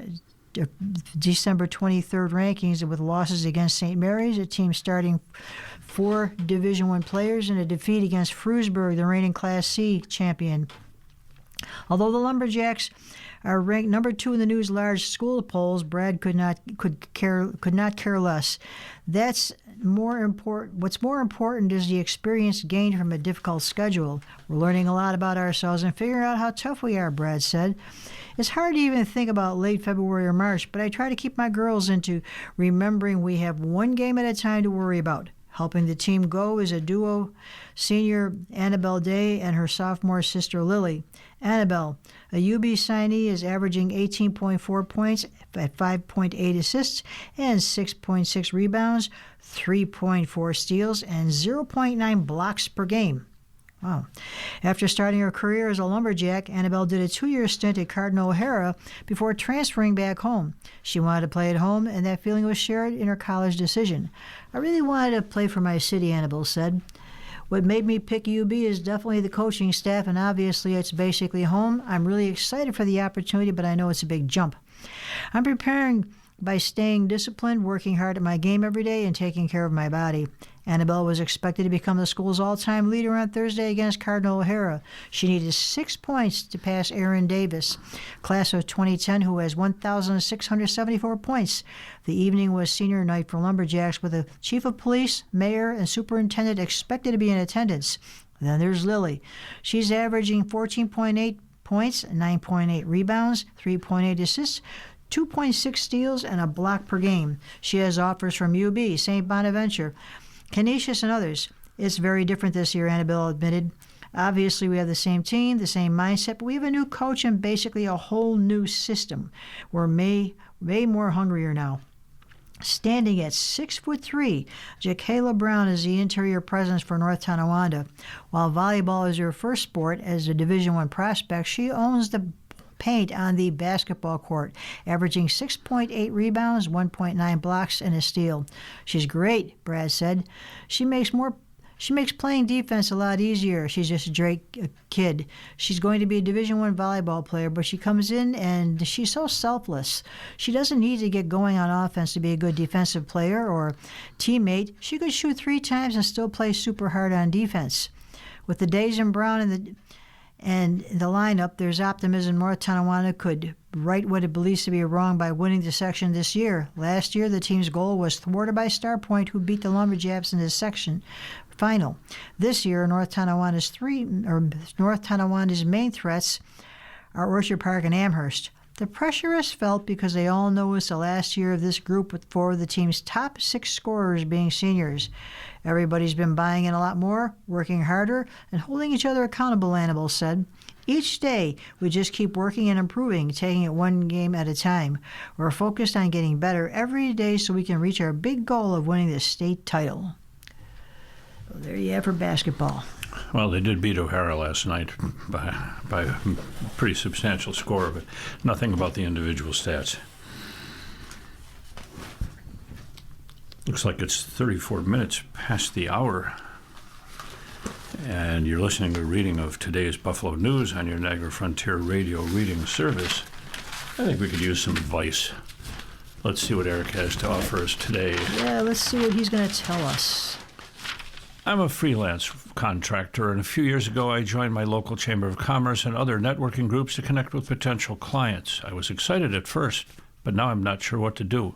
December 23rd rankings, with losses against St. Mary's, a team starting 4 Division I players, and a defeat against Frewsburg, the reigning Class C champion. Although the Lumberjacks are ranked number 2 in the News Large school polls, Brad could not care less. That's more important. What's more important is the experience gained from a difficult schedule. We're learning a lot about ourselves and figuring out how tough we are, Brad said. It's hard to even think about late February or March, but I try to keep my girls into remembering we have one game at a time to worry about. Helping the team go is a duo, senior Annabelle Day and her sophomore sister Lily. Annabelle, a UB signee, is averaging 18.4 points at 5.8 assists and 6.6 rebounds, 3.4 steals, and 0.9 blocks per game. Wow. After starting her career as a Lumberjack, Annabelle did a 2-year stint at Cardinal O'Hara before transferring back home. She wanted to play at home, and that feeling was shared in her college decision. I really wanted to play for my city, Annabelle said. What made me pick UB is definitely the coaching staff, and obviously it's basically home. I'm really excited for the opportunity, but I know it's a big jump. I'm preparing by staying disciplined, working hard at my game every day, and taking care of my body. Annabelle was expected to become the school's all-time leader on Thursday against Cardinal O'Hara. She needed 6 points to pass Erin Davis, class of 2010, who has 1,674 points. The evening was senior night for Lumberjacks, with the chief of police, mayor, and superintendent expected to be in attendance. Then there's Lily. She's averaging 14.8 points, 9.8 rebounds, 3.8 assists, 2.6 steals, and a block per game. She has offers from UB, St. Bonaventure, Canisius, and others. It's very different this year, Annabelle admitted. Obviously, we have the same team, the same mindset, but we have a new coach and basically a whole new system. We're way more hungrier now. Standing at 6'3", Jacayla Brown is the interior presence for North Tonawanda. While volleyball is her first sport as a Division I prospect, she owns the paint on the basketball court, averaging 6.8 rebounds, 1.9 blocks, and a steal. She's great, Brad said. She makes playing defense a lot easier. She's just a great kid. She's going to be a Division I volleyball player, but she comes in and she's so selfless. She doesn't need to get going on offense to be a good defensive player or teammate. She could shoot 3 times and still play super hard on defense. With the Days and Brown and the lineup, there's optimism North Tonawanda could right what it believes to be wrong by winning the section this year. Last year, the team's goal was thwarted by Star Point, who beat the Lumberjacks in the section final. This year, North Tonawanda's main threats are Orchard Park and Amherst. The pressure is felt because they all know it's the last year of this group, with 4 of the team's top 6 scorers being seniors. Everybody's been buying in a lot more, working harder, and holding each other accountable, Annabelle said. Each day, we just keep working and improving, taking it one game at a time. We're focused on getting better every day so we can reach our big goal of winning the state title. Well, there you have for basketball. Well, they did beat O'Hara last night by a pretty substantial score, but nothing about the individual stats. Looks like it's 34 minutes past the hour, and you're listening to a reading of today's Buffalo News on your Niagara Frontier Radio reading service. I think we could use some advice. Let's see what Eric has to offer us today. Yeah, let's see what he's going to tell us. I'm a freelance contractor, and a few years ago I joined my local Chamber of Commerce and other networking groups to connect with potential clients. I was excited at first, but now I'm not sure what to do.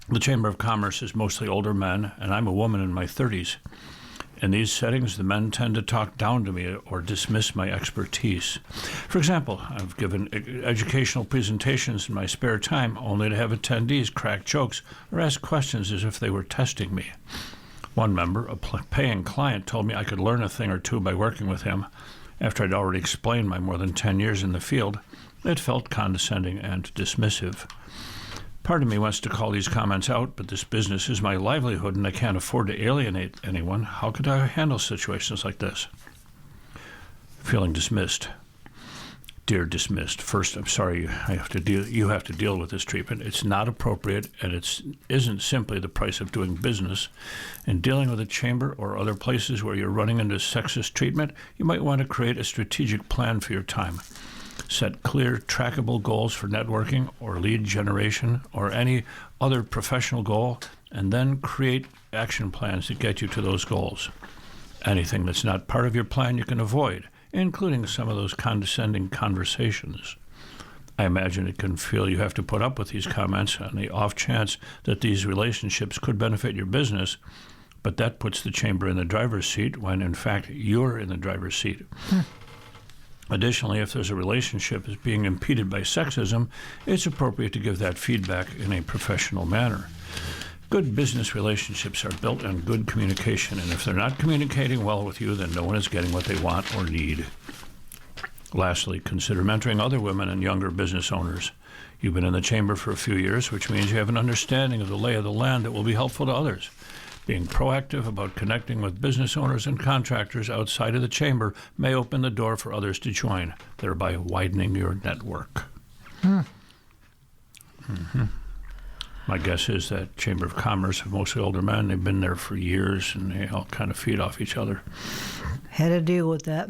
The Chamber of Commerce is mostly older men, and I'm a woman in my 30s. In these settings, the men tend to talk down to me or dismiss my expertise. For example, I've given educational presentations in my spare time only to have attendees crack jokes or ask questions as if they were testing me. One member, a paying client, told me I could learn a thing or two by working with him. After I'd already explained my more than 10 years in the field, it felt condescending and dismissive. Part of me wants to call these comments out, but this business is my livelihood and I can't afford to alienate anyone. How could I handle situations like this? Feeling dismissed. Dear dismissed, first, I'm sorry you have to deal with this treatment. It's not appropriate, and it isn't simply the price of doing business. In dealing with a chamber or other places where you're running into sexist treatment, you might want to create a strategic plan for your time. Set clear, trackable goals for networking or lead generation or any other professional goal, and then create action plans that get you to those goals. Anything that's not part of your plan you can avoid, including some of those condescending conversations. I imagine it can feel you have to put up with these comments on the off chance that these relationships could benefit your business, but that puts the chamber in the driver's seat when, in fact, you're in the driver's seat. Additionally, if there's a relationship is being impeded by sexism, it's appropriate to give that feedback in a professional manner. Good business relationships are built on good communication, and if they're not communicating well with you, then no one is getting what they want or need. Lastly, consider mentoring other women and younger business owners. You've been in the chamber for a few years, which means you have an understanding of the lay of the land that will be helpful to others. Being proactive about connecting with business owners and contractors outside of the chamber may open the door for others to join, thereby widening your network. My guess is that Chamber of Commerce of mostly older men. They've been there for years, and they all kind of feed off each other. Had to deal with that.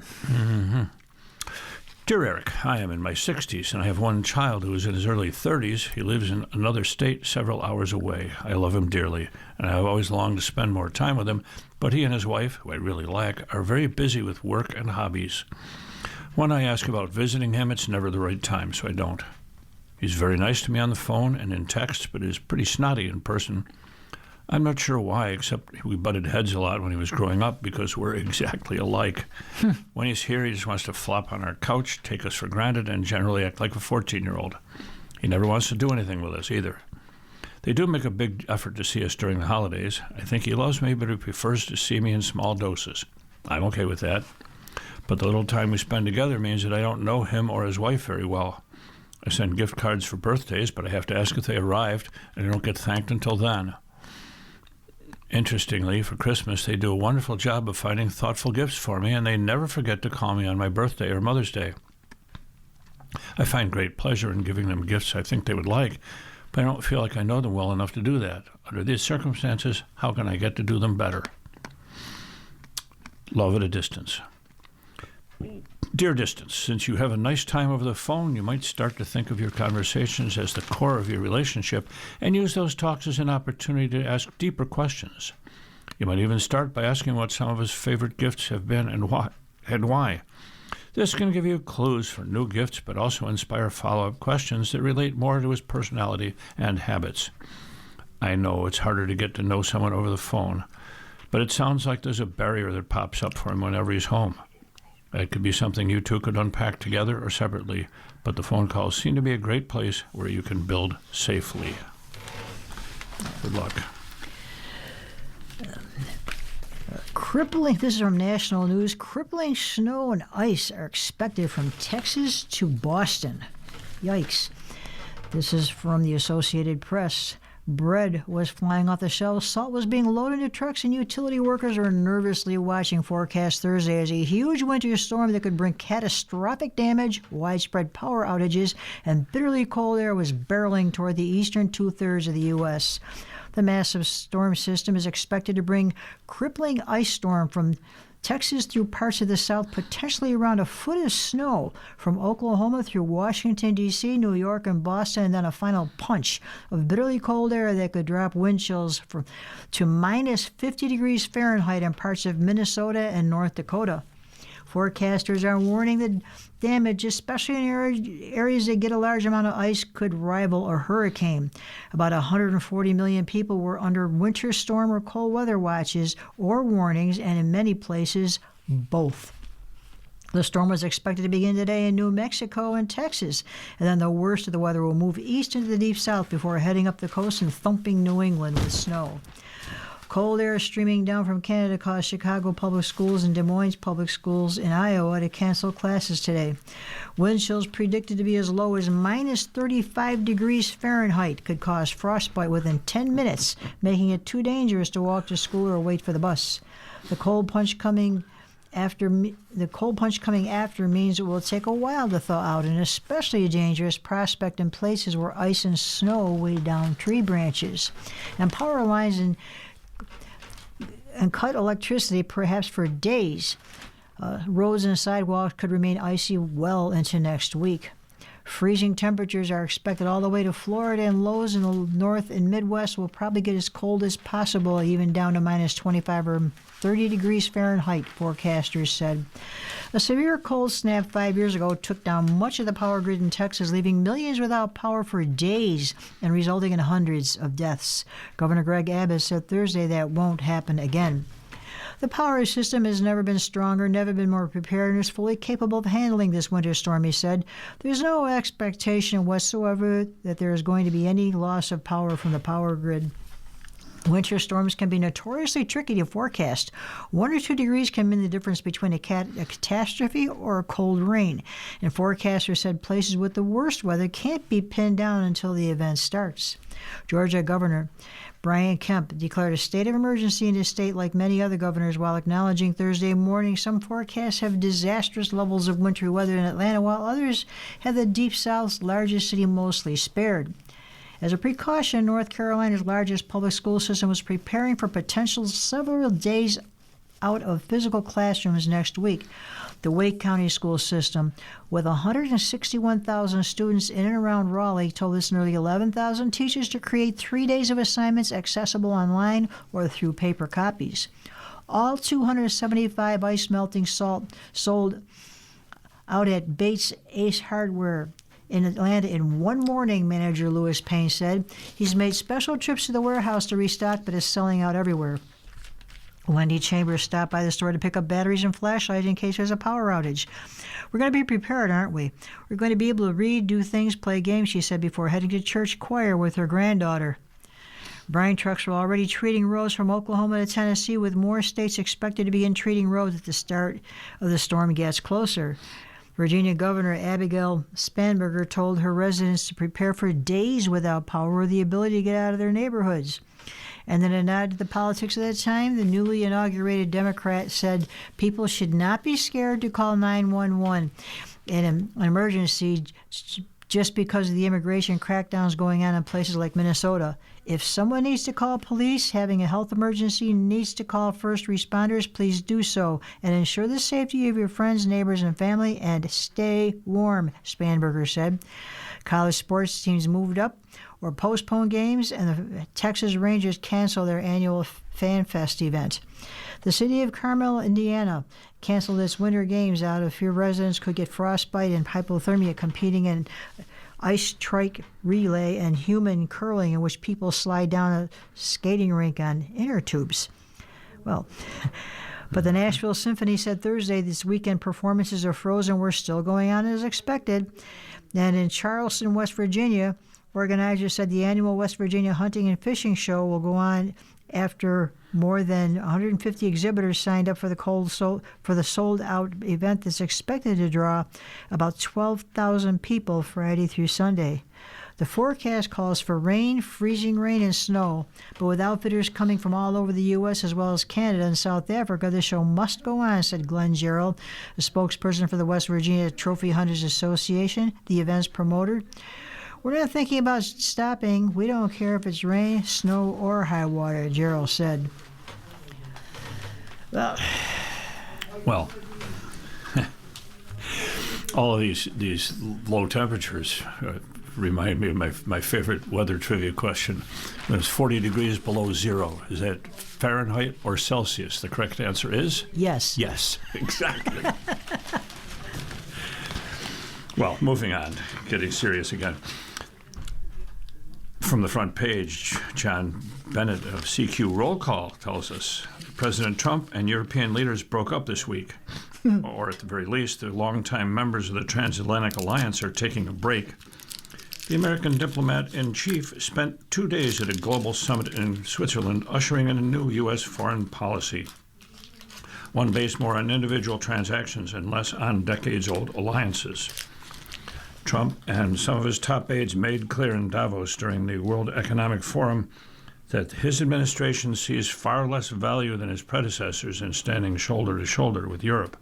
Dear Eric, I am in my 60s, and I have one child who is in his early 30s. He lives in another state several hours away. I love him dearly, and I have always longed to spend more time with him, but he and his wife, who I really like, are very busy with work and hobbies. When I ask about visiting him, it's never the right time, so I don't. He's very nice to me on the phone and in text, but is pretty snotty in person. I'm not sure why, except we butted heads a lot when he was growing up because we're exactly alike. When he's here, he just wants to flop on our couch, take us for granted, and generally act like a 14-year-old. He never wants to do anything with us either. They do make a big effort to see us during the holidays. I think he loves me, but he prefers to see me in small doses. I'm okay with that. But the little time we spend together means that I don't know him or his wife very well. I send gift cards for birthdays, but I have to ask if they arrived, and I don't get thanked until then. Interestingly, for Christmas, they do a wonderful job of finding thoughtful gifts for me, and they never forget to call me on my birthday or Mother's Day. I find great pleasure in giving them gifts I think they would like, but I don't feel like I know them well enough to do that. Under these circumstances, how can I get to do them better? Love at a distance. Dear distance, since you have a nice time over the phone, you might start to think of your conversations as the core of your relationship and use those talks as an opportunity to ask deeper questions. You might even start by asking what some of his favorite gifts have been and why. This can give you clues for new gifts, but also inspire follow-up questions that relate more to his personality and habits. I know it's harder to get to know someone over the phone, but it sounds like there's a barrier that pops up for him whenever he's home. It could be something you two could unpack together or separately, but the phone calls seem to be a great place where you can build safely. Good luck. This is from national news. Crippling snow and ice are expected from Texas to Boston. Yikes. This is from the Associated Press. Bread was flying off the shelves, salt was being loaded into trucks, and utility workers are nervously watching forecast Thursday as a huge winter storm that could bring catastrophic damage, widespread power outages, and bitterly cold air was barreling toward the eastern two-thirds of the U.S. The massive storm system is expected to bring crippling ice storm from Texas through parts of the south, potentially around a foot of snow from Oklahoma through Washington, D.C., New York, and Boston, and then a final punch of bitterly cold air that could drop wind chills to minus 50 degrees Fahrenheit in parts of Minnesota and North Dakota. Forecasters are warning that damage, especially in areas that get a large amount of ice, could rival a hurricane. About 140 million people were under winter storm or cold weather watches or warnings, and in many places, both. The storm was expected to begin today in New Mexico and Texas, and then the worst of the weather will move east into the deep south before heading up the coast and thumping New England with snow. Cold air streaming down from Canada caused Chicago Public Schools and Des Moines Public Schools in Iowa to cancel classes today. Wind chills predicted to be as low as minus 35 degrees Fahrenheit could cause frostbite within 10 minutes, making it too dangerous to walk to school or wait for the bus. The cold punch coming after means it will take a while to thaw out, an especially dangerous prospect in places where ice and snow weigh down tree branches. And power lines and cut electricity perhaps for days. Roads and sidewalks could remain icy well into next week. Freezing temperatures are expected all the way to Florida, and lows in the north and Midwest will probably get as cold as possible, even down to minus 25 or 30 degrees Fahrenheit, forecasters said. A severe cold snap 5 years ago took down much of the power grid in Texas, leaving millions without power for days and resulting in hundreds of deaths. Governor Greg Abbott said Thursday that won't happen again. The power system has never been stronger, never been more prepared, and is fully capable of handling this winter storm, he said. There's no expectation whatsoever that there is going to be any loss of power from the power grid. Winter storms can be notoriously tricky to forecast. 1 or 2 degrees can mean the difference between a catastrophe or a cold rain. And forecasters said places with the worst weather can't be pinned down until the event starts. Georgia Governor Brian Kemp declared a state of emergency in his state like many other governors, while acknowledging Thursday morning some forecasts have disastrous levels of wintry weather in Atlanta, while others have the Deep South's largest city mostly spared. As a precaution, North Carolina's largest public school system was preparing for potential several days out of physical classrooms next week. The Wake County school system, with 161,000 students in and around Raleigh, told us nearly 11,000 teachers to create 3 days of assignments accessible online or through paper copies. All 275 ice melting salt sold out at Bates Ace Hardware in Atlanta in one morning, manager Lewis Payne said. He's made special trips to the warehouse to restock, but is selling out everywhere. Wendy Chambers stopped by the store to pick up batteries and flashlights in case there's a power outage. We're going to be prepared, aren't we? We're going to be able to read, do things, play games, she said before heading to church choir with her granddaughter. Brine trucks were already treating roads from Oklahoma to Tennessee, with more states expected to begin treating roads as the start of the storm gets closer. Virginia Governor Abigail Spanberger told her residents to prepare for days without power or the ability to get out of their neighborhoods. And then a nod to the politics of that time, the newly inaugurated Democrat said people should not be scared to call 911 in an emergency just because of the immigration crackdowns going on in places like Minnesota. If someone needs to call police, having a health emergency, needs to call first responders, please do so and ensure the safety of your friends, neighbors, and family, and stay warm, Spanberger said. College sports teams moved up or postponed games, and the Texas Rangers canceled their annual Fan Fest event. The city of Carmel, Indiana, canceled its winter games out of fear residents could get frostbite and hypothermia competing in ice trike relay and human curling, in which people slide down a skating rink on inner tubes. Well, but the Nashville Symphony said Thursday this weekend performances of Frozen were still going on as expected. And in Charleston, West Virginia, organizers said the annual West Virginia Hunting and Fishing Show will go on after more than 150 exhibitors signed up for the sold-out event that's expected to draw about 12,000 people Friday through Sunday. The forecast calls for rain, freezing rain, and snow, but with outfitters coming from all over the U.S. as well as Canada and South Africa, the show must go on, said Glenn Gerald, a spokesperson for the West Virginia Trophy Hunters Association, the event's promoter. We're not thinking about stopping. We don't care if it's rain, snow, or high water, Gerald said. Well, Well, all of these low temperatures remind me of my favorite weather trivia question. When it's 40 degrees below zero, is that Fahrenheit or Celsius? The correct answer is? Yes. Yes, exactly. Well, moving on, getting serious again. From the front page, John Bennett of CQ Roll Call tells us President Trump and European leaders broke up this week. Or at the very least, the longtime members of the Transatlantic Alliance are taking a break. The American diplomat-in-chief spent 2 days at a global summit in Switzerland, ushering in a new U.S. foreign policy, one based more on individual transactions and less on decades-old alliances. Trump and some of his top aides made clear in Davos during the World Economic Forum that his administration sees far less value than his predecessors in standing shoulder to shoulder with Europe.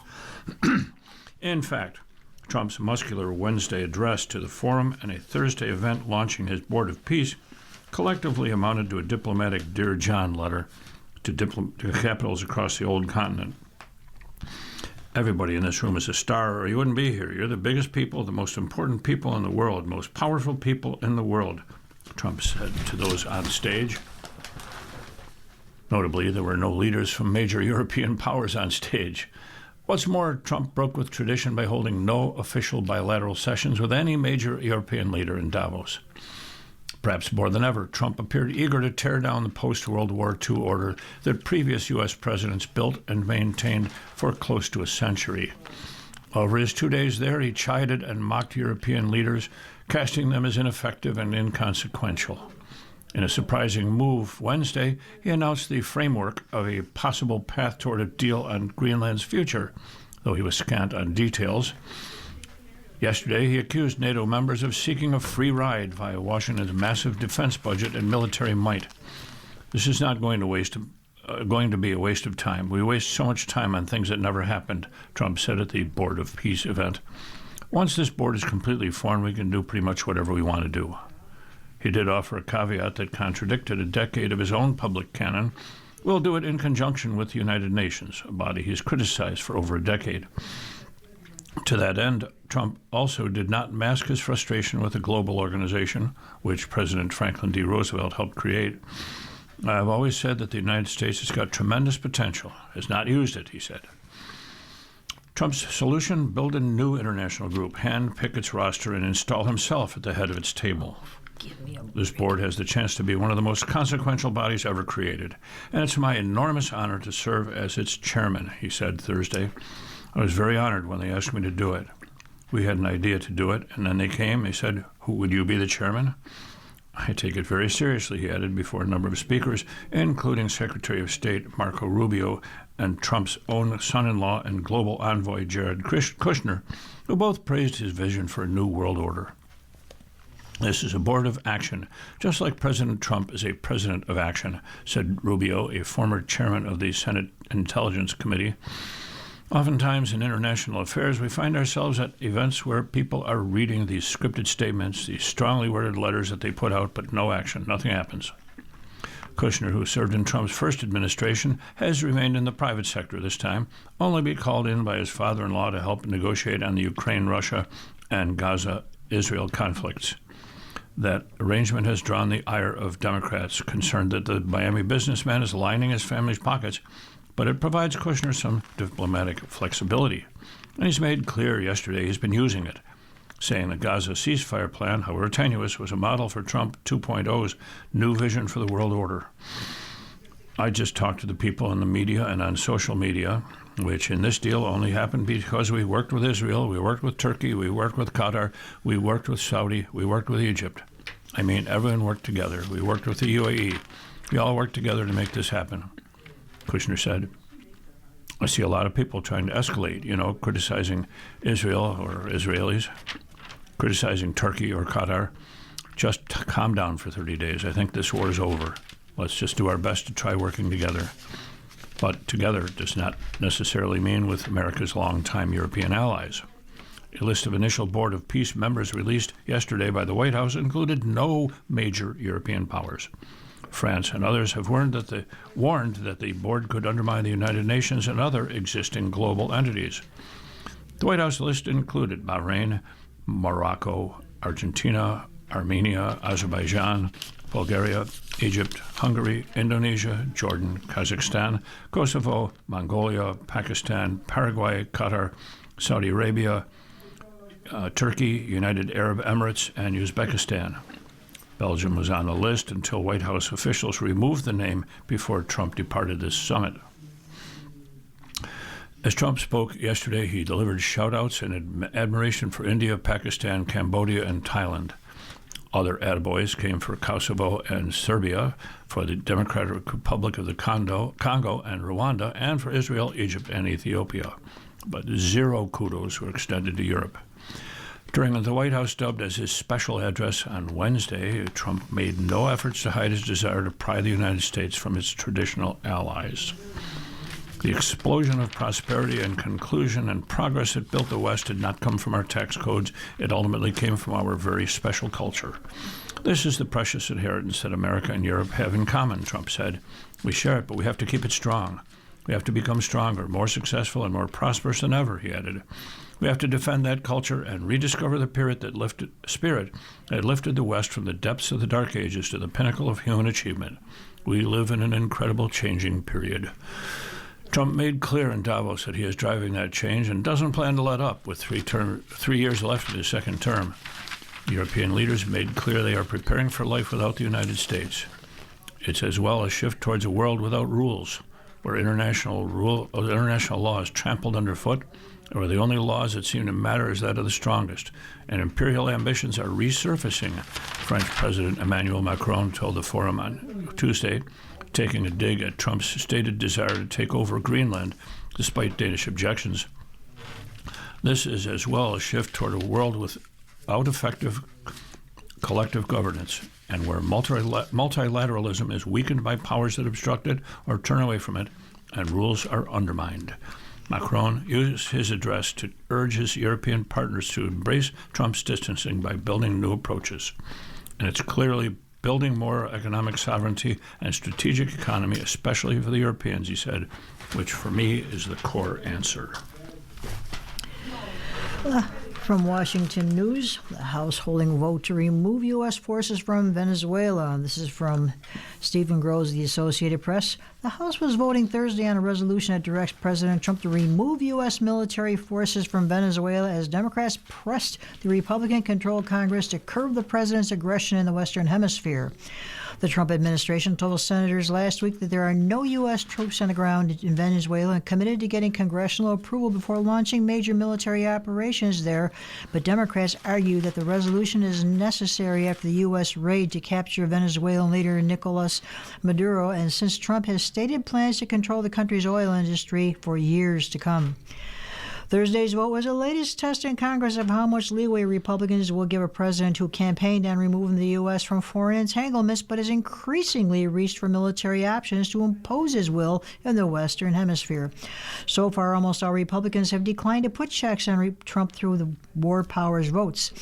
In fact, Trump's muscular Wednesday address to the forum and a Thursday event launching his Board of Peace collectively amounted to a diplomatic Dear John letter to capitals across the old continent. Everybody in this room is a star, or you wouldn't be here. You're the biggest people, the most important people in the world, most powerful people in the world, Trump said to those on stage. Notably, there were no leaders from major European powers on stage. What's more, Trump broke with tradition by holding no official bilateral sessions with any major European leader in Davos. Perhaps more than ever, Trump appeared eager to tear down the post-World War II order that previous U.S. presidents built and maintained for close to a century. Over his 2 days there, he chided and mocked European leaders, casting them as ineffective and inconsequential. In a surprising move Wednesday, he announced the framework of a possible path toward a deal on Greenland's future, though he was scant on details. Yesterday, he accused NATO members of seeking a free ride via Washington's massive defense budget and military might. This is not going to be a waste of time. We waste so much time on things that never happened, Trump said at the Board of Peace event. Once this board is completely formed, we can do pretty much whatever we want to do. He did offer a caveat that contradicted a decade of his own public canon. We'll do it in conjunction with the United Nations, a body he's criticized for over a decade. To that end, Trump also did not mask his frustration with the global organization, which President Franklin D. Roosevelt helped create. I've always said that the United States has got tremendous potential, has not used it, he said. Trump's solution: build a new international group, hand-pick its roster, and install himself at the head of its table. This board has the chance to be one of the most consequential bodies ever created, and it's my enormous honor to serve as its chairman, he said Thursday. I was very honored when they asked me to do it. We had an idea to do it, and then they came. They said, would you be the chairman? I take it very seriously, he added before a number of speakers, including Secretary of State Marco Rubio and Trump's own son-in-law and global envoy Jared Kushner, who both praised his vision for a new world order. This is a board of action, just like President Trump is a president of action, said Rubio, a former chairman of the Senate Intelligence Committee. Oftentimes in international affairs, we find ourselves at events where people are reading these scripted statements, these strongly worded letters that they put out, but no action, nothing happens. Kushner, who served in Trump's first administration, has remained in the private sector this time, only to be called in by his father-in-law to help negotiate on the Ukraine-Russia and Gaza-Israel conflicts. That arrangement has drawn the ire of Democrats, concerned that the Miami businessman is lining his family's pockets, but it provides Kushner some diplomatic flexibility. And he's made clear yesterday he's been using it, saying the Gaza ceasefire plan, however tenuous, was a model for Trump 2.0's new vision for the world order. I just talked to the people in the media and on social media, which in this deal only happened because we worked with Israel, we worked with Turkey, we worked with Qatar, we worked with Saudi, we worked with Egypt. I mean, everyone worked together. We worked with the UAE. We all worked together to make this happen, Kushner said. I see a lot of people trying to escalate, criticizing Israel or Israelis, criticizing Turkey or Qatar. Just calm down for 30 days. I think this war is over. Let's just do our best to try working together. But together does not necessarily mean with America's longtime European allies. A list of initial Board of Peace members released yesterday by the White House included no major European powers. France and others have warned that the board could undermine the United Nations and other existing global entities. The White House list included Bahrain, Morocco, Argentina, Armenia, Azerbaijan, Bulgaria, Egypt, Hungary, Indonesia, Jordan, Kazakhstan, Kosovo, Mongolia, Pakistan, Paraguay, Qatar, Saudi Arabia, Turkey, United Arab Emirates, and Uzbekistan. Belgium was on the list until White House officials removed the name before Trump departed this summit. As Trump spoke yesterday, he delivered shout-outs and admiration for India, Pakistan, Cambodia, and Thailand. Other attaboys came for Kosovo and Serbia, for the Democratic Republic of the Congo and Rwanda, and for Israel, Egypt, and Ethiopia. But zero kudos were extended to Europe. During the White House dubbed as his special address on Wednesday, Trump made no efforts to hide his desire to pry the United States from its traditional allies. The explosion of prosperity and conclusion and progress that built the West did not come from our tax codes. It ultimately came from our very special culture. This is the precious inheritance that America and Europe have in common, Trump said. We share it, but we have to keep it strong. We have to become stronger, more successful, and more prosperous than ever, he added. We have to defend that culture and rediscover the spirit that lifted the West from the depths of the Dark Ages to the pinnacle of human achievement. We live in an incredible changing period. Trump made clear in Davos that he is driving that change and doesn't plan to let up with 3 years left in his second term. European leaders made clear they are preparing for life without the United States. It's as well a shift towards a world without rules, where international law is trampled underfoot, and where the only laws that seem to matter is that of the strongest, and imperial ambitions are resurfacing, French President Emmanuel Macron told the Forum on Tuesday, taking a dig at Trump's stated desire to take over Greenland, despite Danish objections. This is as well a shift toward a world without effective collective governance, and where multilateralism is weakened by powers that obstruct it or turn away from it, and rules are undermined. Macron used his address to urge his European partners to embrace Trump's distancing by building new approaches. And it's clearly building more economic sovereignty and strategic economy, especially for the Europeans, he said, which for me is the core answer. From Washington News, the House holding vote to remove U.S. forces from Venezuela. This is from Stephen Groves, the Associated Press. The House was voting Thursday on a resolution that directs President Trump to remove U.S. military forces from Venezuela as Democrats pressed the Republican-controlled Congress to curb the president's aggression in the Western Hemisphere. The Trump administration told senators last week that there are no U.S. troops on the ground in Venezuela and committed to getting congressional approval before launching major military operations there. But Democrats argue that the resolution is necessary after the U.S. raid to capture Venezuelan leader Nicolas Maduro, and since Trump has stated plans to control the country's oil industry for years to come. Thursday's vote was the latest test in Congress of how much leeway Republicans will give a president who campaigned on removing the U.S. from foreign entanglements but has increasingly reached for military options to impose his will in the Western Hemisphere. So far, almost all Republicans have declined to put checks on Trump through the war powers votes.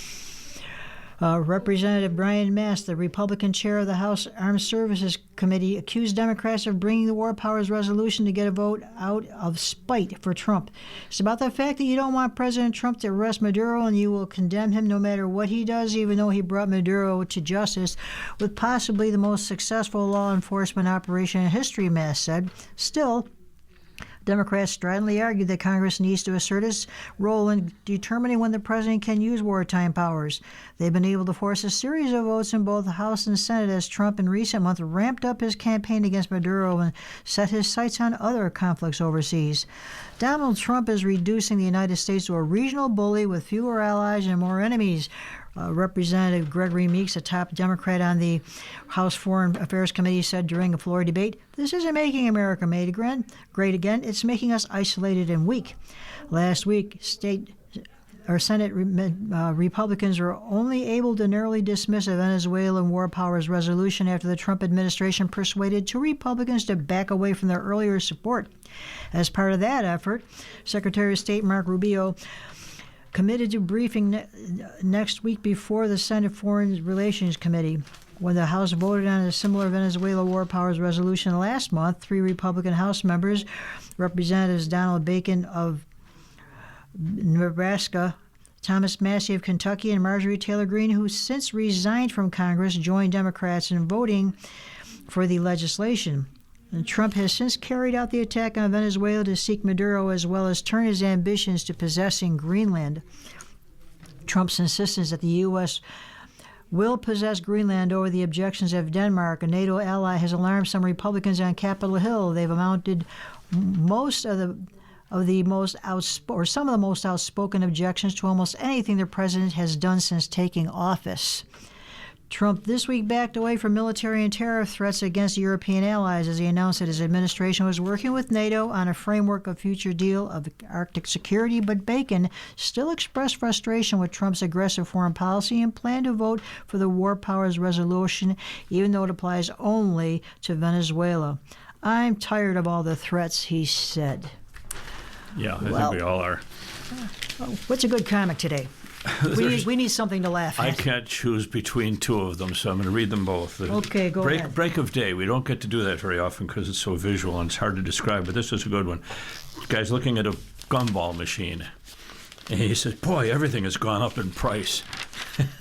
Representative Brian Mast, the Republican chair of the House Armed Services Committee, accused Democrats of bringing the war powers resolution to get a vote out of spite for Trump. It's about the fact that you don't want President Trump to arrest Maduro and you will condemn him no matter what he does, even though he brought Maduro to justice with possibly the most successful law enforcement operation in history, Mast said. Still, Democrats stridently argue that Congress needs to assert its role in determining when the president can use wartime powers. They've been able to force a series of votes in both the House and Senate as Trump in recent months ramped up his campaign against Maduro and set his sights on other conflicts overseas. Donald Trump is reducing the United States to a regional bully with fewer allies and more enemies. Representative Gregory Meeks, a top Democrat on the House Foreign Affairs Committee, said during a floor debate, "This isn't making America great again. It's making us isolated and weak." Last week, Senate Republicans were only able to narrowly dismiss a Venezuelan war powers resolution after the Trump administration persuaded two Republicans to back away from their earlier support. As part of that effort, Secretary of State Marco Rubio committed to briefing next week before the Senate Foreign Relations Committee. When the House voted on a similar Venezuela War Powers resolution last month, 3 Republican House members, Representatives Donald Bacon of Nebraska, Thomas Massey of Kentucky, and Marjorie Taylor Greene, who since resigned from Congress, joined Democrats in voting for the legislation. And Trump has since carried out the attack on Venezuela to seek Maduro, as well as turn his ambitions to possessing Greenland. Trump's insistence that the U.S. will possess Greenland over the objections of Denmark, a NATO ally, has alarmed some Republicans on Capitol Hill. They've mounted some of the most outspoken objections to almost anything the president has done since taking office. Trump this week backed away from military and tariff threats against European allies as he announced that his administration was working with NATO on a framework of future deal of Arctic security, but Bacon still expressed frustration with Trump's aggressive foreign policy and planned to vote for the War Powers resolution, even though it applies only to Venezuela. I'm tired of all the threats, he said. Yeah, I think we all are. What's a good comic today? We need something to laugh at. I can't choose between two of them, so I'm going to read them both. Okay, go ahead. Break of Day. We don't get to do that very often because it's so visual and it's hard to describe, but this is a good one. The guy's looking at a gumball machine, and he says, boy, everything has gone up in price.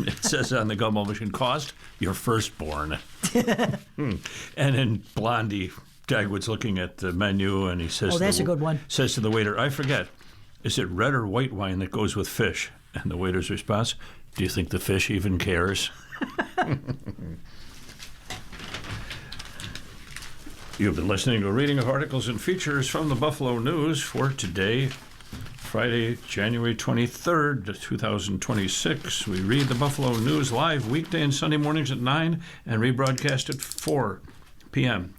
It says on the gumball machine, cost your firstborn. And then Blondie, Dagwood's looking at the menu, and he says, that's a good one. Says to the waiter, I forget, is it red or white wine that goes with fish? And the waiter's response, do you think the fish even cares? You've been listening to a reading of articles and features from the Buffalo News for today, Friday, January 23rd, 2026. We read the Buffalo News live weekday and Sunday mornings at 9 and rebroadcast at 4 p.m.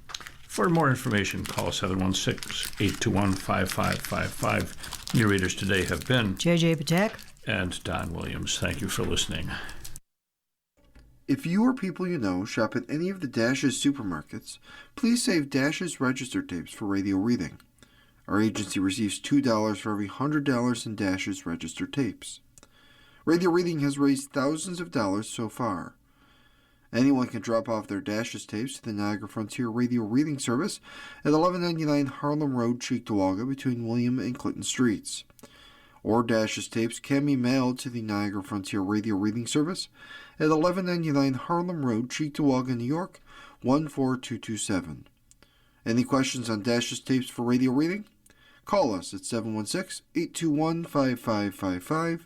For more information, call 716-821-5555. Your readers today have been J.J. Patek and Don Williams. Thank you for listening. If you or people you know shop at any of the Dash's supermarkets, please save Dash's register tapes for radio reading. Our agency receives $2 for every $100 in Dash's register tapes. Radio reading has raised thousands of dollars so far. Anyone can drop off their Dash's tapes to the Niagara Frontier Radio Reading Service at 1199 Harlem Road, Cheektowaga, between William and Clinton Streets. Or Dash's tapes can be mailed to the Niagara Frontier Radio Reading Service at 1199 Harlem Road, Cheektowaga, New York, 14227. Any questions on Dash's tapes for radio reading? Call us at 716-821-5555,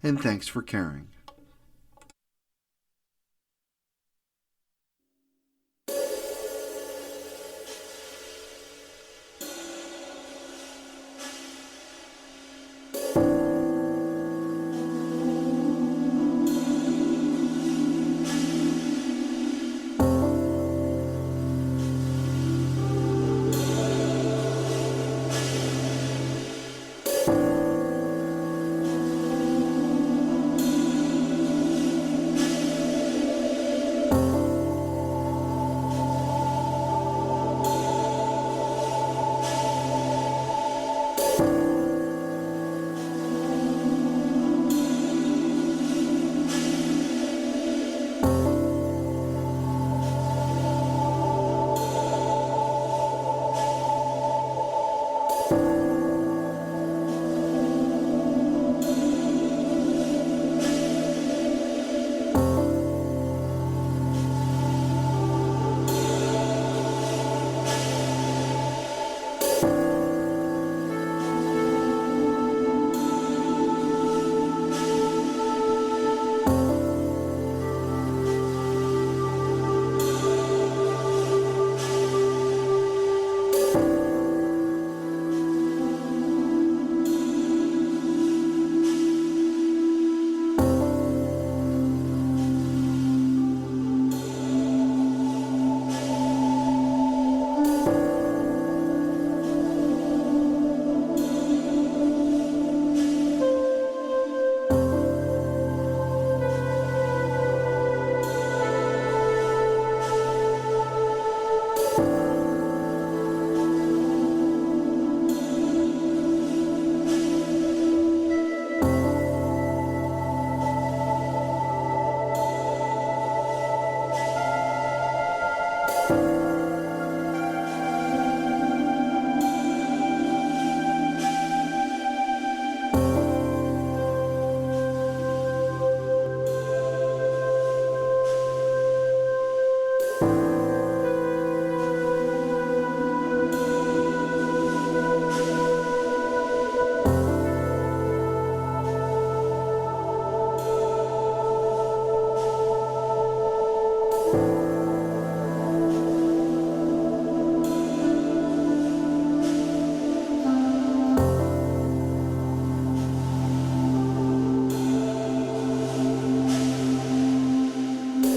and thanks for caring.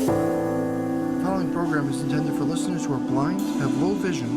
The following program is intended for listeners who are blind, have low vision,